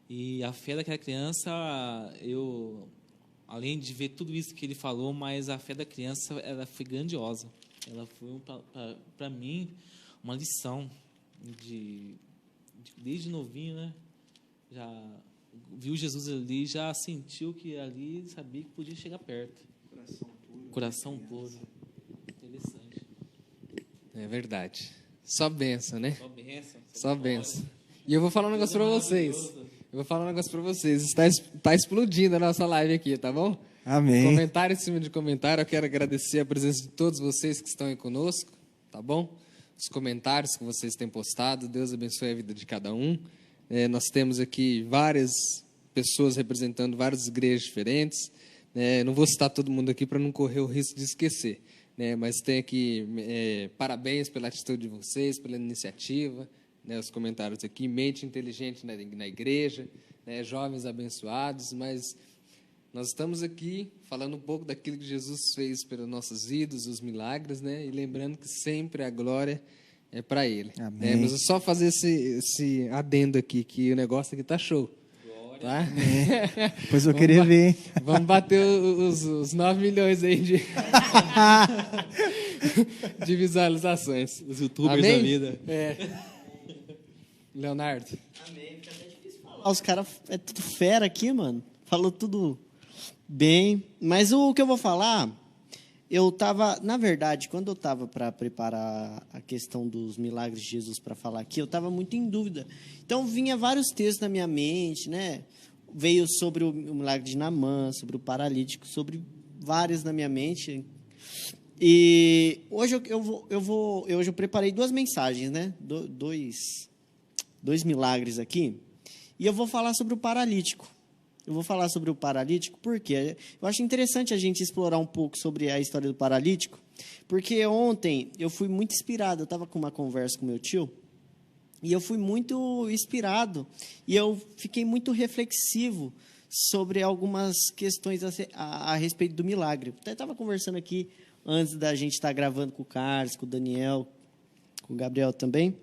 E a fé daquela criança, além de ver tudo isso que ele falou, mas a fé da criança, ela foi grandiosa. Ela foi, para mim, uma lição desde novinho, né? Já viu Jesus ali, já sentiu que ali sabia que podia chegar perto. Coração puro. Interessante. É verdade. Só benção, né? Só bênção. Só benção. E eu vou falar um negócio para vocês. Está explodindo a nossa live aqui, tá bom? Amém. Comentário em cima de comentário. Eu quero agradecer a presença de todos vocês que estão aí conosco, tá bom? Os comentários que vocês têm postado. Deus abençoe a vida de cada um. Nós temos aqui várias pessoas representando várias igrejas diferentes. Não vou citar todo mundo aqui para não correr o risco de esquecer, né? Mas tem aqui parabéns pela atitude de vocês, pela iniciativa, né? Os comentários aqui, mente inteligente na igreja, né? Jovens abençoados, mas nós estamos aqui falando um pouco daquilo que Jesus fez pelas nossas vidas, os milagres, né? E lembrando que sempre a glória é para Ele. Amém. Mas é só fazer esse adendo aqui, que o negócio aqui está show. Tá? Pois eu queria ver, hein? Vamos bater os 9 milhões aí de visualizações. Os youtubers Amém? da vida. Leonardo. Amém. Fica até difícil falar. Os caras é tudo fera aqui, mano. Falou tudo bem. Mas o que eu vou falar, na verdade, quando eu estava para preparar a questão dos milagres de Jesus para falar aqui, eu estava muito em dúvida. Então, vinha vários textos na minha mente, né? Veio sobre o milagre de Naamã, sobre o paralítico, sobre vários na minha mente. E hoje hoje eu preparei 2 mensagens, né? Dois milagres aqui. E eu vou falar sobre o paralítico. Eu vou falar sobre o paralítico porque eu acho interessante a gente explorar um pouco sobre a história do paralítico, porque ontem eu fui muito inspirado. Eu estava com uma conversa com meu tio e eu fui muito inspirado e eu fiquei muito reflexivo sobre algumas questões a respeito do milagre. Até estava conversando aqui antes da gente estar gravando com o Carlos, com o Daniel, com o Gabriel também,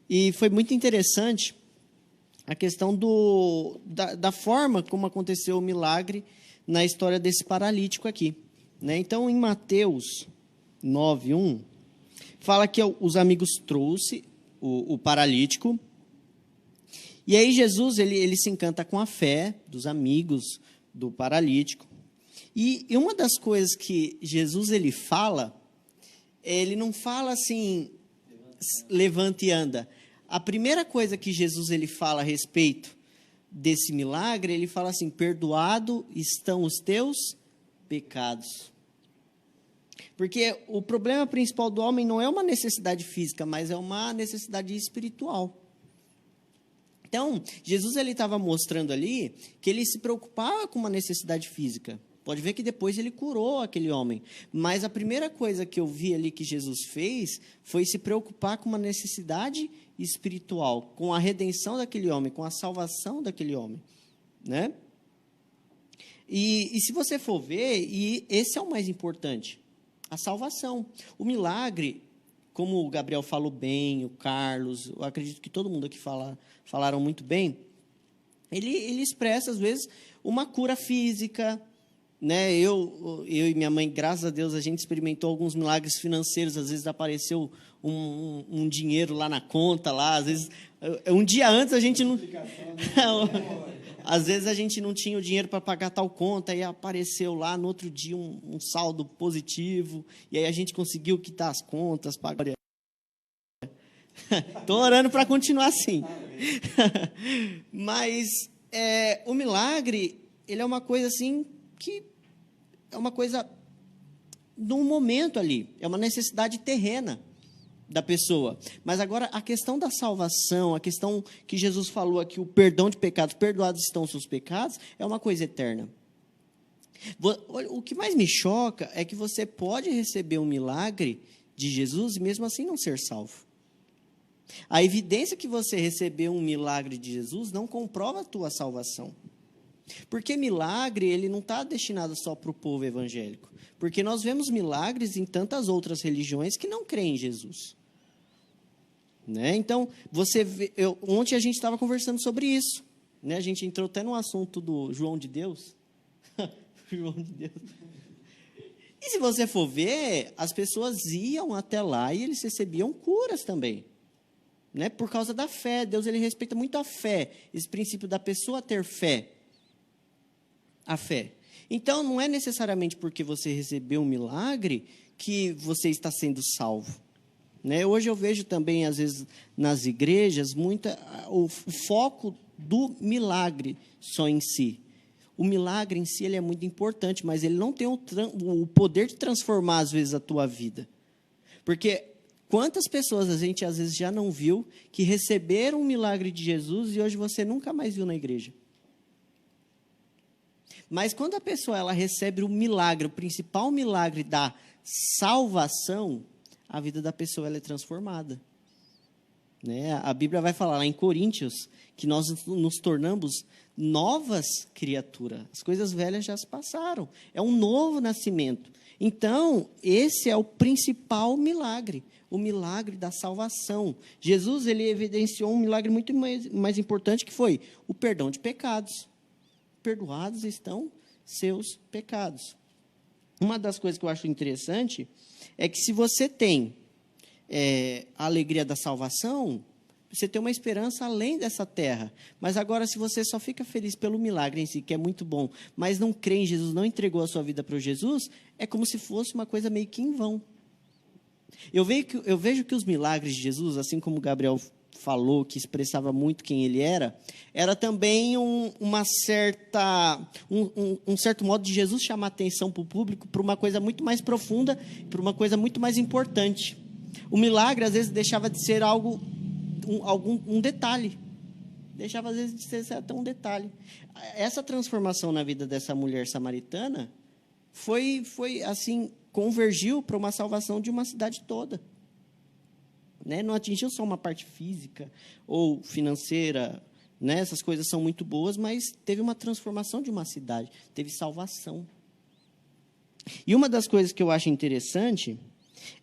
e foi muito interessante a questão da forma como aconteceu o milagre na história desse paralítico aqui, né? Então, em Mateus 9:1, fala que os amigos trouxe o paralítico, e aí Jesus ele se encanta com a fé dos amigos do paralítico, e uma das coisas que Jesus ele não fala assim, levanta e anda. A primeira coisa que Jesus ele fala a respeito desse milagre, ele fala assim: perdoado estão os teus pecados. Porque o problema principal do homem não é uma necessidade física, mas é uma necessidade espiritual. Então, Jesus ele estava mostrando ali que ele se preocupava com uma necessidade física. Pode ver que depois ele curou aquele homem. Mas a primeira coisa que eu vi ali que Jesus fez foi se preocupar com uma necessidade espiritual, com a redenção daquele homem, com a salvação daquele homem, né? E se você for ver, e esse é o mais importante, a salvação. O milagre, como o Gabriel falou bem, o Carlos, eu acredito que todo mundo aqui falaram muito bem, ele expressa, às vezes, uma cura física, né? Eu e minha mãe, graças a Deus, a gente experimentou alguns milagres financeiros. Às vezes apareceu um dinheiro lá na conta, lá, às vezes Um dia antes a gente não... Às vezes a gente não tinha o dinheiro para pagar tal conta e apareceu lá no outro dia um saldo positivo e aí a gente conseguiu quitar as contas, pagar. Estou orando para continuar assim. Mas o milagre, ele é uma coisa assim que é uma coisa num momento ali, é uma necessidade terrena da pessoa. Mas agora a questão da salvação, a questão que Jesus falou aqui, o perdão de pecados, perdoados estão os seus pecados, é uma coisa eterna. O que mais me choca é que você pode receber um milagre de Jesus e mesmo assim não ser salvo. A evidência que você recebeu um milagre de Jesus não comprova a tua salvação. Porque milagre, ele não está destinado só para o povo evangélico. Porque nós vemos milagres em tantas outras religiões que não creem em Jesus. Né? Então, ontem a gente estava conversando sobre isso. Né? A gente entrou até no assunto do João de Deus. João de Deus. E se você for ver, as pessoas iam até lá e eles recebiam curas também. Né? Por causa da fé. Deus ele respeita muito a fé. Esse princípio da pessoa ter fé. A fé. Então, não é necessariamente porque você recebeu um milagre que você está sendo salvo. Né? Hoje eu vejo também, às vezes, nas igrejas, o foco do milagre só em si. O milagre em si ele é muito importante, mas ele não tem o poder de transformar, às vezes, a tua vida. Porque quantas pessoas a gente, às vezes, já não viu que receberam um milagre de Jesus e hoje você nunca mais viu na igreja? Mas quando a pessoa ela recebe o milagre, o principal milagre da salvação, a vida da pessoa ela é transformada. Né? A Bíblia vai falar lá em Coríntios que nós nos tornamos novas criaturas. As coisas velhas já se passaram. É um novo nascimento. Então, esse é o principal milagre, o milagre da salvação. Jesus ele evidenciou um milagre muito mais importante que foi o perdão de pecados. Perdoados estão seus pecados. Uma das coisas que eu acho interessante é que se você tem a alegria da salvação, você tem uma esperança além dessa terra. Mas agora, se você só fica feliz pelo milagre em si, que é muito bom, mas não crê em Jesus, não entregou a sua vida para o Jesus, é como se fosse uma coisa meio que em vão. Eu vejo que os milagres de Jesus, assim como Gabriel falou, que expressava muito quem ele era também um certo modo de Jesus chamar atenção para o público para uma coisa muito mais profunda, para uma coisa muito mais importante. O milagre, às vezes, deixava de ser um detalhe. Deixava, às vezes, de ser até um detalhe. Essa transformação na vida dessa mulher samaritana foi assim, convergiu para uma salvação de uma cidade toda. Né? Não atingiu só uma parte física ou financeira, né? Essas coisas são muito boas, mas teve uma transformação de uma cidade, teve salvação. E uma das coisas que eu acho interessante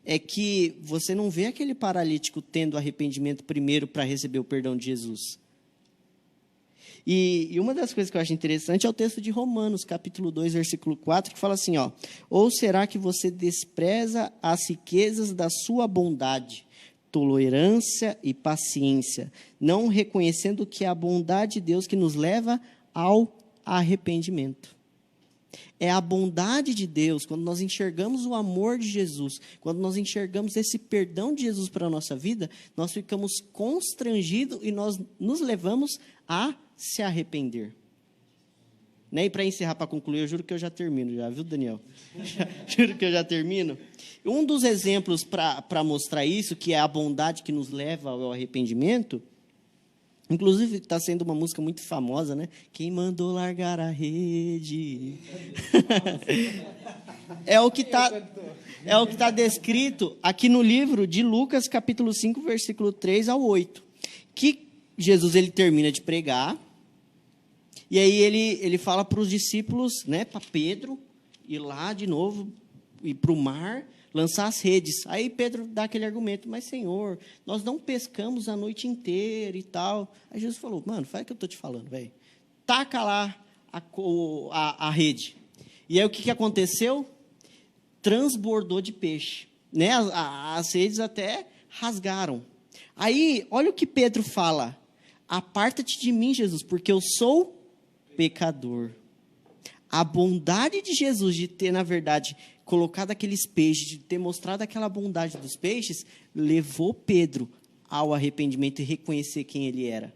é que você não vê aquele paralítico tendo arrependimento primeiro para receber o perdão de Jesus. E uma das coisas que eu acho interessante é o texto de Romanos, capítulo 2, versículo 4, que fala assim, ou será que você despreza as riquezas da sua bondade, tolerância e paciência, não reconhecendo que é a bondade de Deus que nos leva ao arrependimento. É a bondade de Deus, quando nós enxergamos o amor de Jesus, quando nós enxergamos esse perdão de Jesus para a nossa vida, nós ficamos constrangidos e nós nos levamos a se arrepender. Né? E para encerrar, para concluir, eu juro que eu já termino, já, viu, Daniel? Juro que eu já termino. Um dos exemplos para mostrar isso, que é a bondade que nos leva ao arrependimento, inclusive está sendo uma música muito famosa, né? Quem mandou largar a rede? É o que está descrito aqui no livro de Lucas, capítulo 5, versículo 3 ao 8. Que Jesus ele termina de pregar, e aí ele fala para os discípulos, né, para Pedro, ir lá de novo, ir para o mar, lançar as redes. Aí Pedro dá aquele argumento, mas Senhor, nós não pescamos a noite inteira e tal. Aí Jesus falou, mano, faz o que eu estou te falando, velho. Taca lá a rede. E aí o que aconteceu? Transbordou de peixe. Né? As redes até rasgaram. Aí, olha o que Pedro fala. Aparta-te de mim, Jesus, porque eu sou pecador. A bondade de Jesus de ter, na verdade, colocado aqueles peixes, de ter mostrado aquela bondade dos peixes, levou Pedro ao arrependimento e reconhecer quem ele era.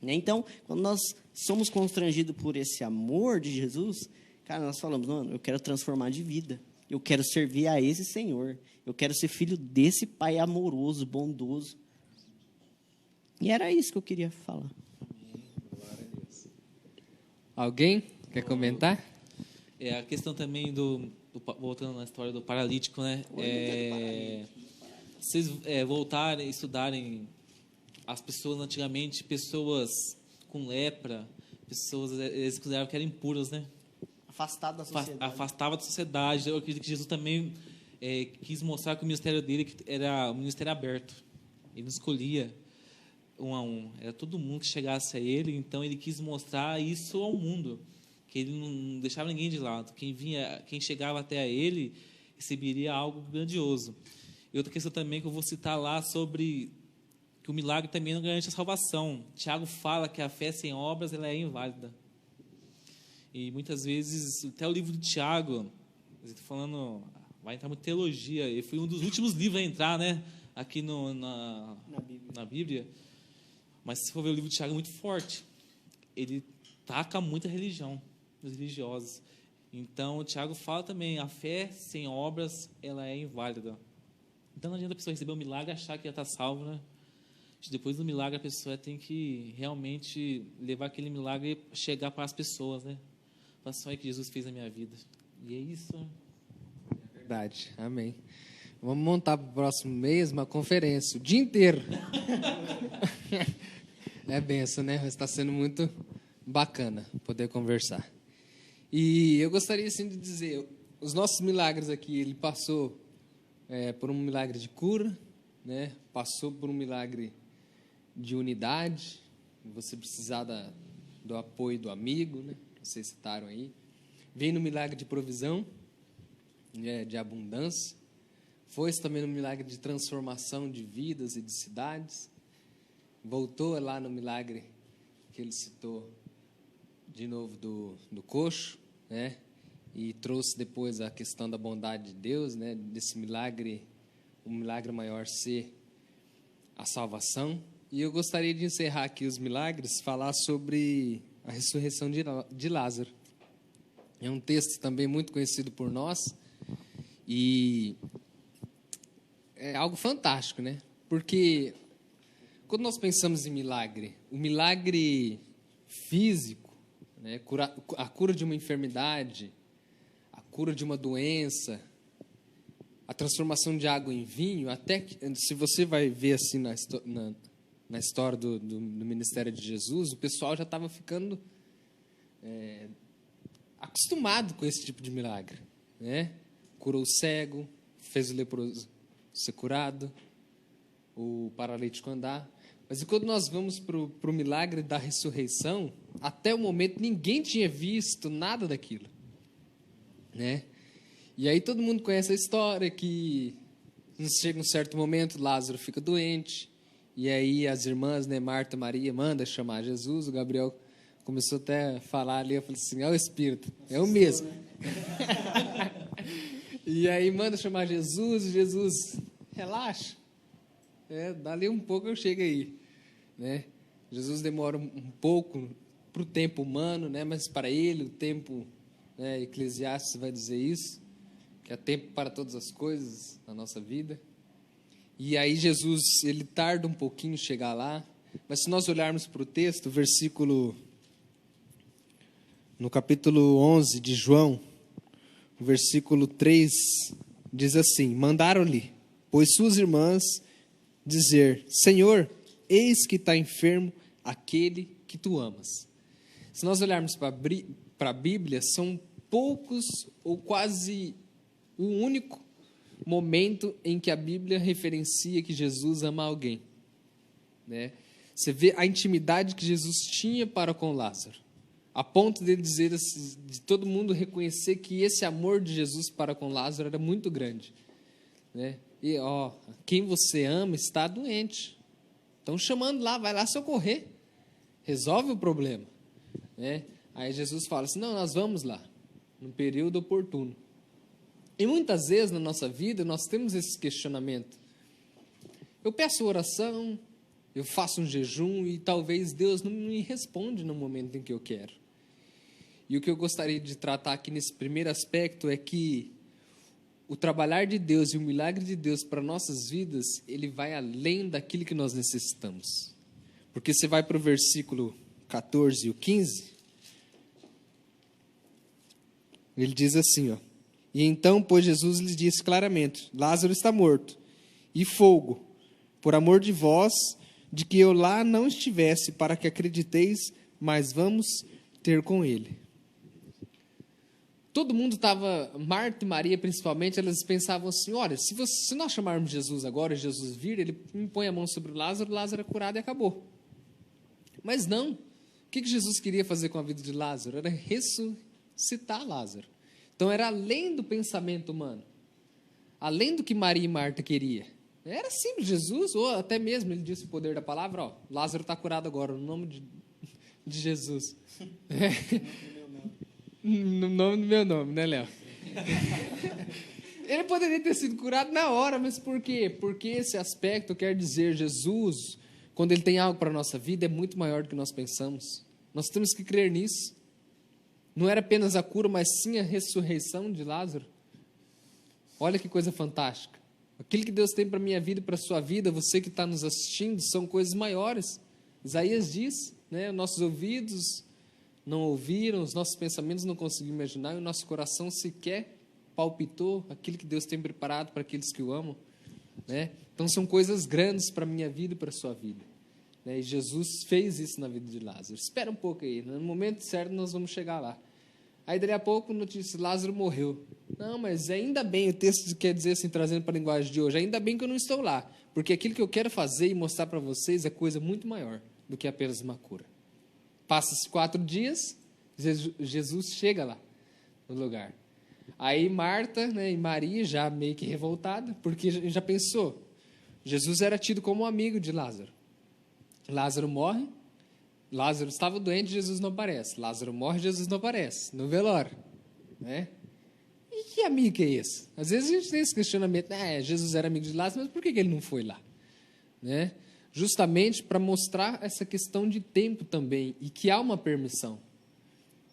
Né? Então, quando nós somos constrangidos por esse amor de Jesus, cara, nós falamos, não, eu quero transformar de vida. Eu quero servir a esse Senhor. Eu quero ser filho desse Pai amoroso, bondoso. E era isso que eu queria falar. Alguém quer comentar? A questão também voltando na história do paralítico, né? Vocês voltarem, estudarem as pessoas antigamente, pessoas com lepra, pessoas eles consideravam que eram impuras, né? Afastado da sociedade. Afastava da sociedade. Eu acredito que Jesus também quis mostrar que o ministério dele era um ministério aberto. Ele não escolhia um a um. Era todo mundo que chegasse a ele, então ele quis mostrar isso ao mundo, que ele não deixava ninguém de lado. Quem chegava até a ele receberia algo grandioso. E outra questão também que eu vou citar lá sobre que o milagre também não garante a salvação. Tiago fala que a fé sem obras ela é inválida. E muitas vezes, até o livro de Tiago, estou falando, vai entrar muito teologia, e foi um dos últimos livros a entrar, né, aqui na Bíblia. Mas se for ver o livro de Tiago, é muito forte. Ele taca muita religião, os religiosos. Então, o Tiago fala também, a fé sem obras, ela é inválida. Então, não adianta a pessoa receber um milagre e achar que já está salvo, né? Depois do milagre, a pessoa tem que realmente levar aquele milagre e chegar para as pessoas, né? Falar só que Jesus fez na minha vida. E é isso. Verdade, amém. Vamos montar para o próximo mês uma conferência, o dia inteiro. É benção, né? Está sendo muito bacana poder conversar. E eu gostaria, assim, de dizer, os nossos milagres aqui, ele passou por um milagre de cura, né? Passou por um milagre de unidade, você precisar do apoio do amigo, né? Vocês citaram aí. Veio no milagre de provisão, de abundância. Foi também no milagre de transformação de vidas e de cidades. Voltou lá no milagre que ele citou de novo do coxo, né? E trouxe depois a questão da bondade de Deus, né? Desse milagre, o milagre maior ser a salvação. E eu gostaria de encerrar aqui os milagres, falar sobre a ressurreição de Lázaro. É um texto também muito conhecido por nós e é algo fantástico, né? Porque quando nós pensamos em milagre, o milagre físico, né? A cura de uma enfermidade, a cura de uma doença, a transformação de água em vinho, até que, se você vai ver assim na história do ministério de Jesus, o pessoal já estava ficando acostumado com esse tipo de milagre, né? Curou o cego, fez o leproso ser curado, o paralítico andar. Mas e quando nós vamos para o milagre da ressurreição, até o momento ninguém tinha visto nada daquilo, né? E aí todo mundo conhece a história que chega um certo momento, Lázaro fica doente, e aí as irmãs, né, Marta e Maria, mandam chamar Jesus. O Gabriel começou até a falar ali, eu falei assim, é o Espírito, é o mesmo. E aí manda chamar Jesus, e Jesus, relaxa, dali um pouco eu chego aí, né? Jesus demora um pouco para o tempo humano, né? Mas para ele o tempo, né, Eclesiastes vai dizer isso, que há tempo para todas as coisas na nossa vida. E aí Jesus, ele tarda um pouquinho em chegar lá, mas se nós olharmos para o texto, no capítulo 11 de João, o versículo 3, diz assim, mandaram-lhe, pois suas irmãs, dizer, Senhor, eis que está enfermo aquele que tu amas. Se nós olharmos para a Bíblia, são poucos ou quase o único momento em que a Bíblia referencia que Jesus ama alguém, né? Você vê a intimidade que Jesus tinha para com Lázaro, a ponto de dizer, de todo mundo reconhecer que esse amor de Jesus para com Lázaro era muito grande, né? E, ó, quem você ama está doente. Estão chamando lá, vai lá socorrer. Resolve o problema. Né? Aí Jesus fala assim, não, nós vamos lá, no período oportuno. E muitas vezes na nossa vida nós temos esse questionamento. Eu peço oração, eu faço um jejum e talvez Deus não me responde no momento em que eu quero. E o que eu gostaria de tratar aqui nesse primeiro aspecto é que o trabalhar de Deus e o milagre de Deus para nossas vidas, ele vai além daquilo que nós necessitamos. Porque você vai para o versículo 14 e o 15, ele diz assim, ó, e então, pois Jesus lhes disse claramente, Lázaro está morto, e fogo, por amor de vós, de que eu lá não estivesse, para que acrediteis, mas vamos ter com ele. Todo mundo estava, Marta e Maria principalmente, elas pensavam assim, olha, se nós chamarmos Jesus agora, e Jesus vir, ele põe a mão sobre o Lázaro é curado e acabou. Mas não. O que Jesus queria fazer com a vida de Lázaro? Era ressuscitar Lázaro. Então era além do pensamento humano. Além do que Maria e Marta queriam. Era simples, Jesus, ou até mesmo, ele disse o poder da palavra, ó, Lázaro está curado agora, no nome de Jesus. No nome do meu nome, né, Léo? Ele poderia ter sido curado na hora, mas por quê? Porque esse aspecto quer dizer, Jesus, quando ele tem algo para a nossa vida, é muito maior do que nós pensamos. Nós temos que crer nisso. Não era apenas a cura, mas sim a ressurreição de Lázaro. Olha que coisa fantástica. Aquilo que Deus tem para a minha vida e para a sua vida, você que está nos assistindo, são coisas maiores. Isaías diz, né, nossos ouvidos não ouviram, os nossos pensamentos não conseguiram imaginar, e o nosso coração sequer palpitou aquilo que Deus tem preparado para aqueles que o amam. Né? Então, são coisas grandes para a minha vida e para a sua vida. Né? E Jesus fez isso na vida de Lázaro. Espera um pouco aí, no momento certo nós vamos chegar lá. Aí, dali a pouco, notícia, Lázaro morreu. Não, mas ainda bem, o texto quer dizer assim, trazendo para a linguagem de hoje, ainda bem que eu não estou lá, porque aquilo que eu quero fazer e mostrar para vocês é coisa muito maior do que apenas uma cura. Passa-se 4 dias, Jesus chega lá, no lugar. Aí Marta, né, e Maria, já meio que revoltada, porque já pensou, Jesus era tido como um amigo de Lázaro. Lázaro morre, Lázaro estava doente, Jesus não aparece. Lázaro morre, Jesus não aparece, no velório. Né? E que amigo que é esse? Às vezes a gente tem esse questionamento, Jesus era amigo de Lázaro, mas por que ele não foi lá? Né? Justamente para mostrar essa questão de tempo também, e que há uma permissão,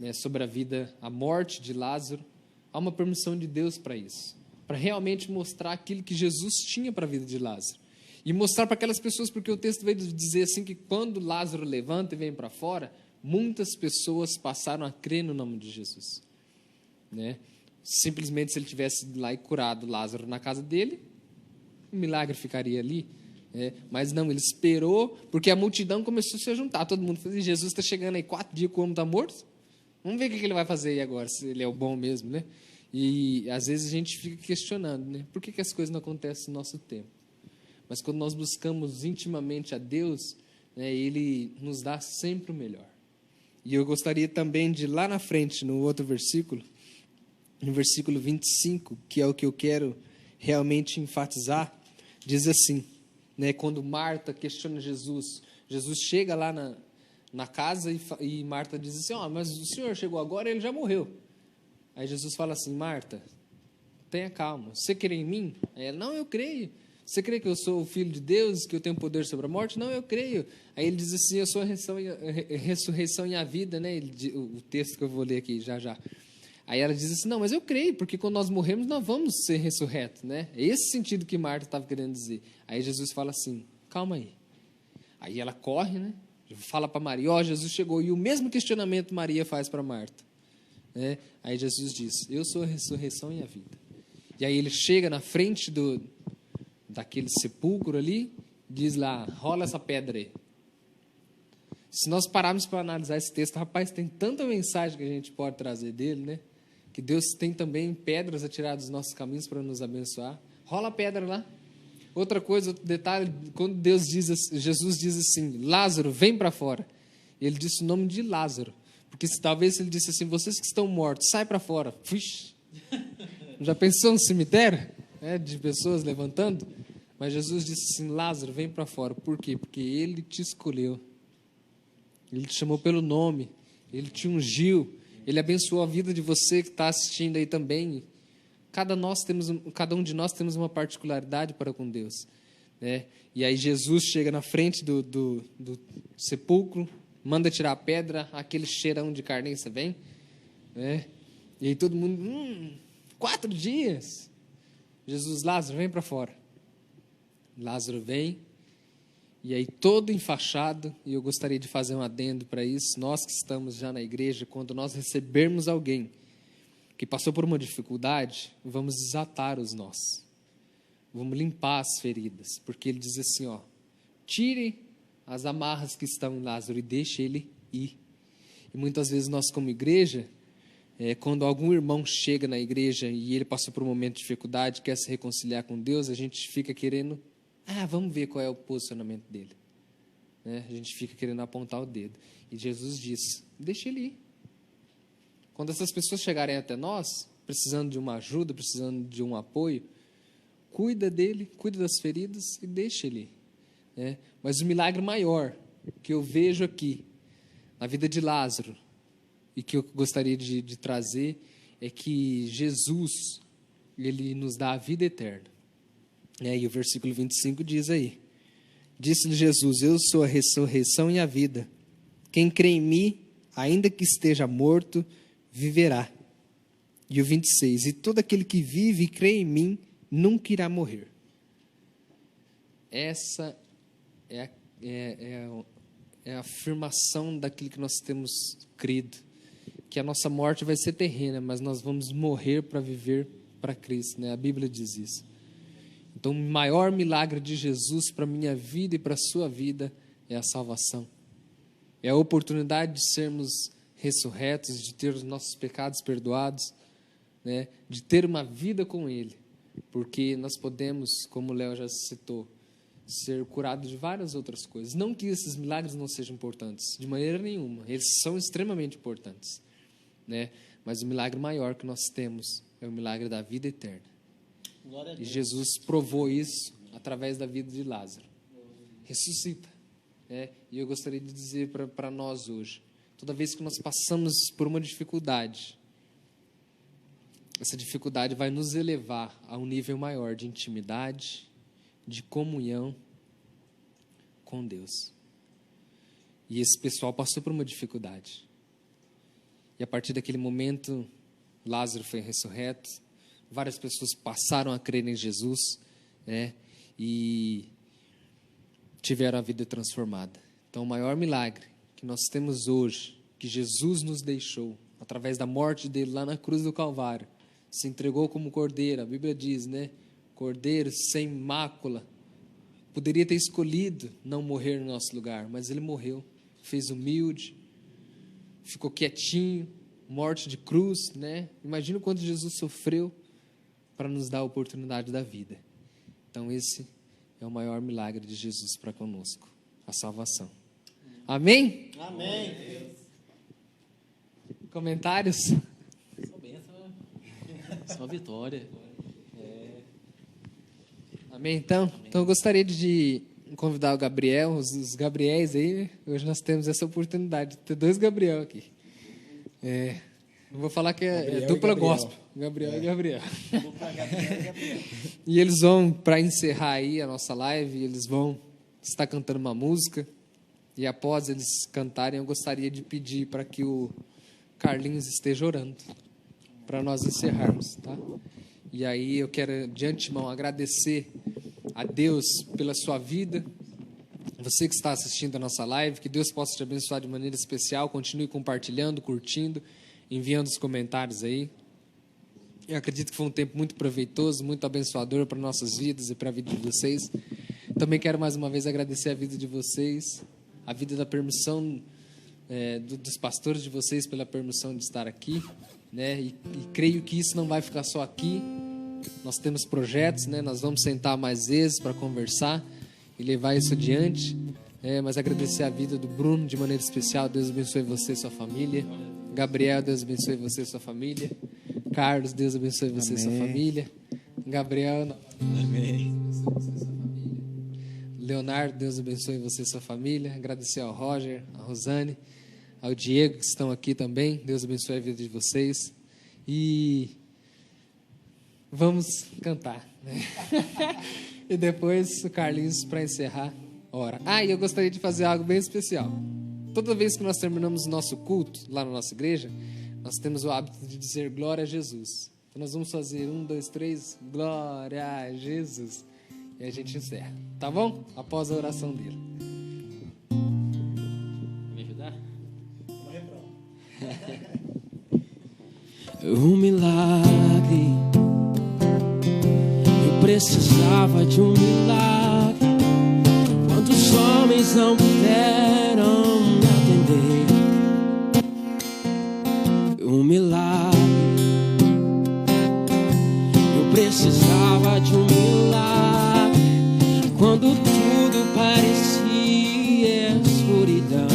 né, sobre a vida, a morte de Lázaro, há uma permissão de Deus para isso, para realmente mostrar aquilo que Jesus tinha para a vida de Lázaro, e mostrar para aquelas pessoas, porque o texto vai dizer assim, que quando Lázaro levanta e vem para fora, muitas pessoas passaram a crer no nome de Jesus. Né? Simplesmente se ele tivesse ido lá e curado Lázaro na casa dele, o milagre ficaria ali. Mas não, ele esperou, porque a multidão começou a se juntar. Todo mundo falou, Jesus está chegando aí 4 dias que o homem está morto. Vamos ver o que ele vai fazer aí agora, se ele é o bom mesmo, né? E às vezes a gente fica questionando, né? Por que as coisas não acontecem no nosso tempo? Mas quando nós buscamos intimamente a Deus, né, Ele nos dá sempre o melhor. E eu gostaria também de ir lá na frente, no outro versículo, no versículo 25, que é o que eu quero realmente enfatizar, diz assim, né, quando Marta questiona Jesus, Jesus chega lá na casa e Marta diz assim, mas o senhor chegou agora e ele já morreu. Aí Jesus fala assim, Marta, tenha calma, você crê em mim? Aí ela, não, eu creio. Você crê que eu sou o Filho de Deus, que eu tenho poder sobre a morte? Não, eu creio. Aí ele diz assim, eu sou a ressurreição e a vida, né? O texto que eu vou ler aqui já. Aí ela diz assim, não, mas eu creio, porque quando nós morremos, nós vamos ser ressurretos, né? É esse sentido que Marta estava querendo dizer. Aí Jesus fala assim, calma aí. Aí ela corre, né? Fala para Maria, Jesus chegou. E o mesmo questionamento Maria faz para Marta. Né? Aí Jesus diz, eu sou a ressurreição e a vida. E aí ele chega na frente daquele sepulcro ali, diz lá, rola essa pedra aí. Se nós pararmos para analisar esse texto, rapaz, tem tanta mensagem que a gente pode trazer dele, né? Que Deus tem também pedras a tirar dos nossos caminhos para nos abençoar. Rola a pedra lá. Outra coisa, outro detalhe, quando Jesus diz assim, Lázaro, vem para fora. Ele disse o nome de Lázaro. Porque talvez ele disse assim, vocês que estão mortos, sai para fora. Puxa. Já pensou no cemitério? de pessoas levantando. Mas Jesus disse assim, Lázaro, vem para fora. Por quê? Porque Ele te escolheu. Ele te chamou pelo nome. Ele te ungiu. Ele abençoou a vida de você que está assistindo aí também. Cada um de nós temos uma particularidade para com Deus, né? E aí Jesus chega na frente do sepulcro, manda tirar a pedra, aquele cheirão de carniça vem, né? E aí todo mundo, 4 dias. Jesus, Lázaro, vem para fora. Lázaro vem, e aí todo enfaixado, e eu gostaria de fazer um adendo para isso, nós que estamos já na igreja, quando nós recebermos alguém que passou por uma dificuldade, vamos desatar os nós. Vamos limpar as feridas. Porque ele diz assim, tire as amarras que estão em Lázaro e deixe ele ir. E muitas vezes nós como igreja, quando algum irmão chega na igreja e ele passou por um momento de dificuldade, quer se reconciliar com Deus, a gente fica querendo, vamos ver qual é o posicionamento dele. Né? A gente fica querendo apontar o dedo. E Jesus diz, deixe ele ir. Quando essas pessoas chegarem até nós, precisando de uma ajuda, precisando de um apoio, cuida dele, cuida das feridas e deixa ele ir, né? Mas o milagre maior que eu vejo aqui, na vida de Lázaro, e que eu gostaria de trazer, é que Jesus, ele nos dá a vida eterna. E o versículo 25 diz aí, disse-lhe Jesus, eu sou a ressurreição e a vida. Quem crê em mim, ainda que esteja morto, viverá. E o 26, e todo aquele que vive e crê em mim, nunca irá morrer. Essa é a afirmação daquilo que nós temos crido, que a nossa morte vai ser terrena, mas nós vamos morrer para viver para Cristo, né? A Bíblia diz isso. Então, o maior milagre de Jesus para a minha vida e para a sua vida é a salvação. É a oportunidade de sermos ressurretos, de ter os nossos pecados perdoados, né? De ter uma vida com Ele. Porque nós podemos, como o Léo já citou, ser curados de várias outras coisas. Não que esses milagres não sejam importantes, de maneira nenhuma. Eles são extremamente importantes, né? Mas o milagre maior que nós temos é o milagre da vida eterna. E Jesus provou isso através da vida de Lázaro. Ressuscita, né? E eu gostaria de dizer para nós hoje, toda vez que nós passamos por uma dificuldade, essa dificuldade vai nos elevar a um nível maior de intimidade, de comunhão com Deus. E esse pessoal passou por uma dificuldade. E a partir daquele momento, Lázaro foi ressurreto, várias pessoas passaram a crer em Jesus, né? E tiveram a vida transformada. Então, o maior milagre que nós temos hoje, que Jesus nos deixou, através da morte dele lá na cruz do Calvário, se entregou como cordeiro, a Bíblia diz, né? Cordeiro sem mácula, poderia ter escolhido não morrer no nosso lugar, mas ele morreu, fez humilde, ficou quietinho, morte de cruz, né? Imagina o quanto Jesus sofreu para nos dar a oportunidade da vida. Então esse é o maior milagre de Jesus para conosco, a salvação. Amém? Amém. Comentários? Só bênção, só vitória. Amém, então? Então eu gostaria de convidar o Gabriel, os Gabriéis aí, né? Hoje nós temos essa oportunidade de ter 2 Gabriel aqui. Não vou falar que é dupla gospel, Gabriel e Gabriel. E eles vão, para encerrar aí a nossa live, eles vão estar cantando uma música, e após eles cantarem, eu gostaria de pedir para que o Carlinhos esteja orando, para nós encerrarmos, tá? E aí eu quero, de antemão, agradecer a Deus pela sua vida, você que está assistindo a nossa live, que Deus possa te abençoar de maneira especial, continue compartilhando, curtindo, enviando os comentários aí. Eu acredito que foi um tempo muito proveitoso, muito abençoador para nossas vidas e para a vida de vocês. Também quero mais uma vez agradecer a vida de vocês, a vida da permissão dos pastores de vocês pela permissão de estar aqui, né? E creio que isso não vai ficar só aqui. Nós temos projetos, né? Nós vamos sentar mais vezes para conversar e levar isso adiante. Mas agradecer a vida do Bruno de maneira especial. Deus abençoe você e sua família. Gabriel, Deus abençoe você e sua família. Carlos, Deus abençoe você e sua família. Gabriel, Amém. Leonardo, Deus abençoe você e sua família. Agradecer ao Roger, à Rosane, ao Diego, que estão aqui também. Deus abençoe a vida de vocês. E vamos cantar, né? E depois o Carlinhos, para encerrar, ora. E eu gostaria de fazer algo bem especial. Toda vez que nós terminamos o nosso culto, lá na nossa igreja, nós temos o hábito de dizer glória a Jesus. Então nós vamos fazer 1, 2, 3, glória a Jesus. E a gente encerra, tá bom? Após a oração dele. Me ajudar? Um milagre. Eu precisava de um milagre. Quantos homens não puderam me atender? Um milagre. Eu precisava de um milagre. Quando tudo parecia escuridão.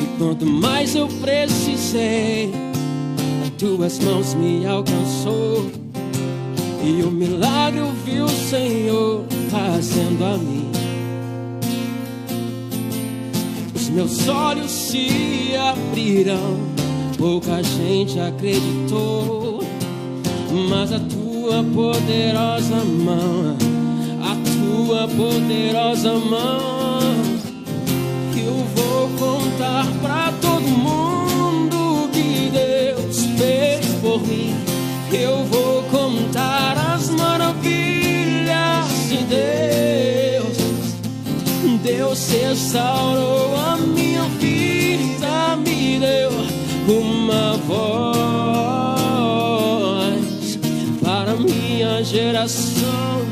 E quanto mais eu precisei, tuas mãos me alcançou. E o milagre eu vi o Senhor fazendo a mim. Os meus olhos se abriram, pouca gente acreditou, mas a tua poderosa mão, a tua poderosa mão, eu vou contar pra todo mundo que Deus fez por mim. Eu vou contar as maravilhas de Deus. Deus restaurou a minha vida, me deu uma voz para minha geração,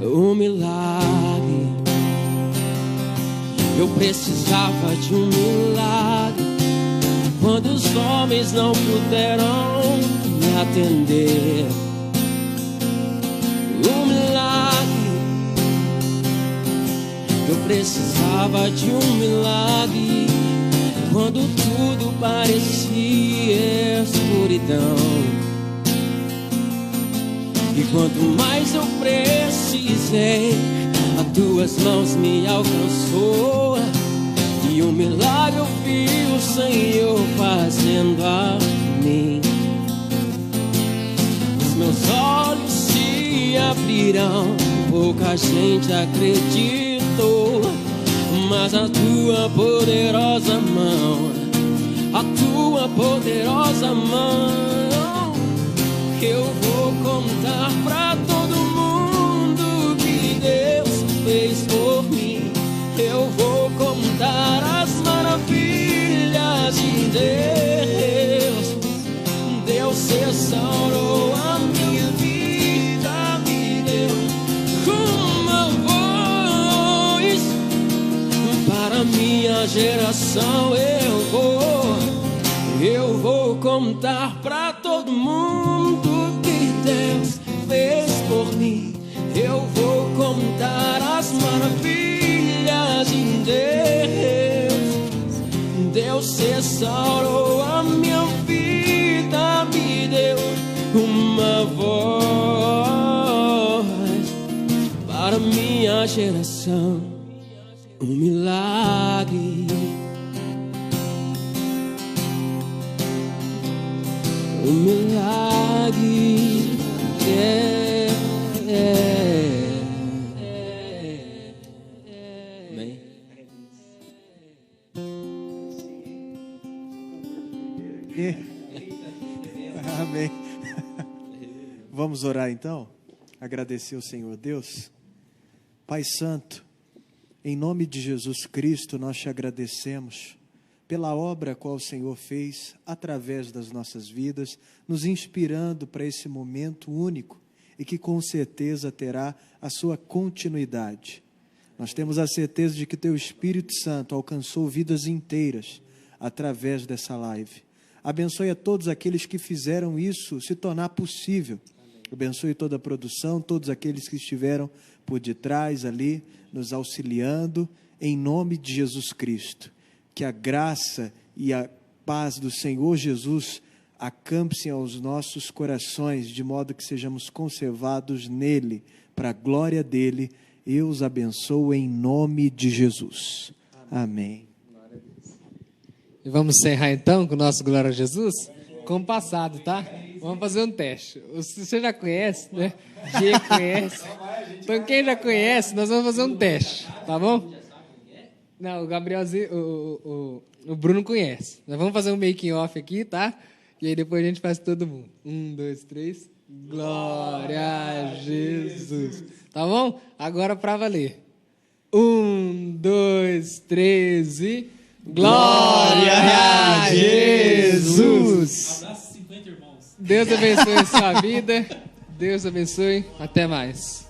um milagre. Eu precisava de um milagre quando os homens não puderam me atender. Um milagre. Eu precisava de um milagre quando tudo parecia escuridão. E quanto mais eu precisei, as tuas mãos me alcançou. E um milagre eu vi o Senhor fazendo a mim. Os meus olhos se abriram, pouca gente acreditou, mas a tua poderosa mão, a tua poderosa mão, eu vou contar pra todo mundo que Deus fez por mim. Eu vou contar as maravilhas de Deus. Deus restaurou a minha vida, me deu uma voz para minha geração. Eu vou contar pra todo mundo que Deus fez por mim. Eu vou contar as maravilhas de Deus. Deus restaurou a minha vida, me deu uma voz para minha geração, um milagre. Um milagre, Amém. Amém. Vamos orar então? Agradecer ao Senhor Deus. Pai Santo, em nome de Jesus Cristo, nós te agradecemos pela obra qual o Senhor fez através das nossas vidas, nos inspirando para esse momento único e que com certeza terá a sua continuidade. Nós temos a certeza de que Teu Espírito Santo alcançou vidas inteiras através dessa live. Abençoe a todos aqueles que fizeram isso se tornar possível. Abençoe toda a produção, todos aqueles que estiveram por detrás ali, nos auxiliando, em nome de Jesus Cristo. Que a graça e a paz do Senhor Jesus acampe-se aos nossos corações, de modo que sejamos conservados nele, para a glória dele. Eu os abençoo em nome de Jesus. Amém. E vamos encerrar então com o nosso Glória a Jesus? Com o passado, tá? Vamos fazer um teste. Você já conhece, né? G conhece. Então quem já conhece, nós vamos fazer um teste, tá bom? Não, o Gabrielzinho, o Bruno conhece. Nós vamos fazer um making off aqui, tá? E aí depois a gente faz todo mundo. 1, 2, 3. Glória a Jesus. Tá bom? Agora pra valer. 1, 2, 3 e... Glória a Jesus! Abraço 50 irmãos. Deus abençoe a sua vida. Deus abençoe. Até mais.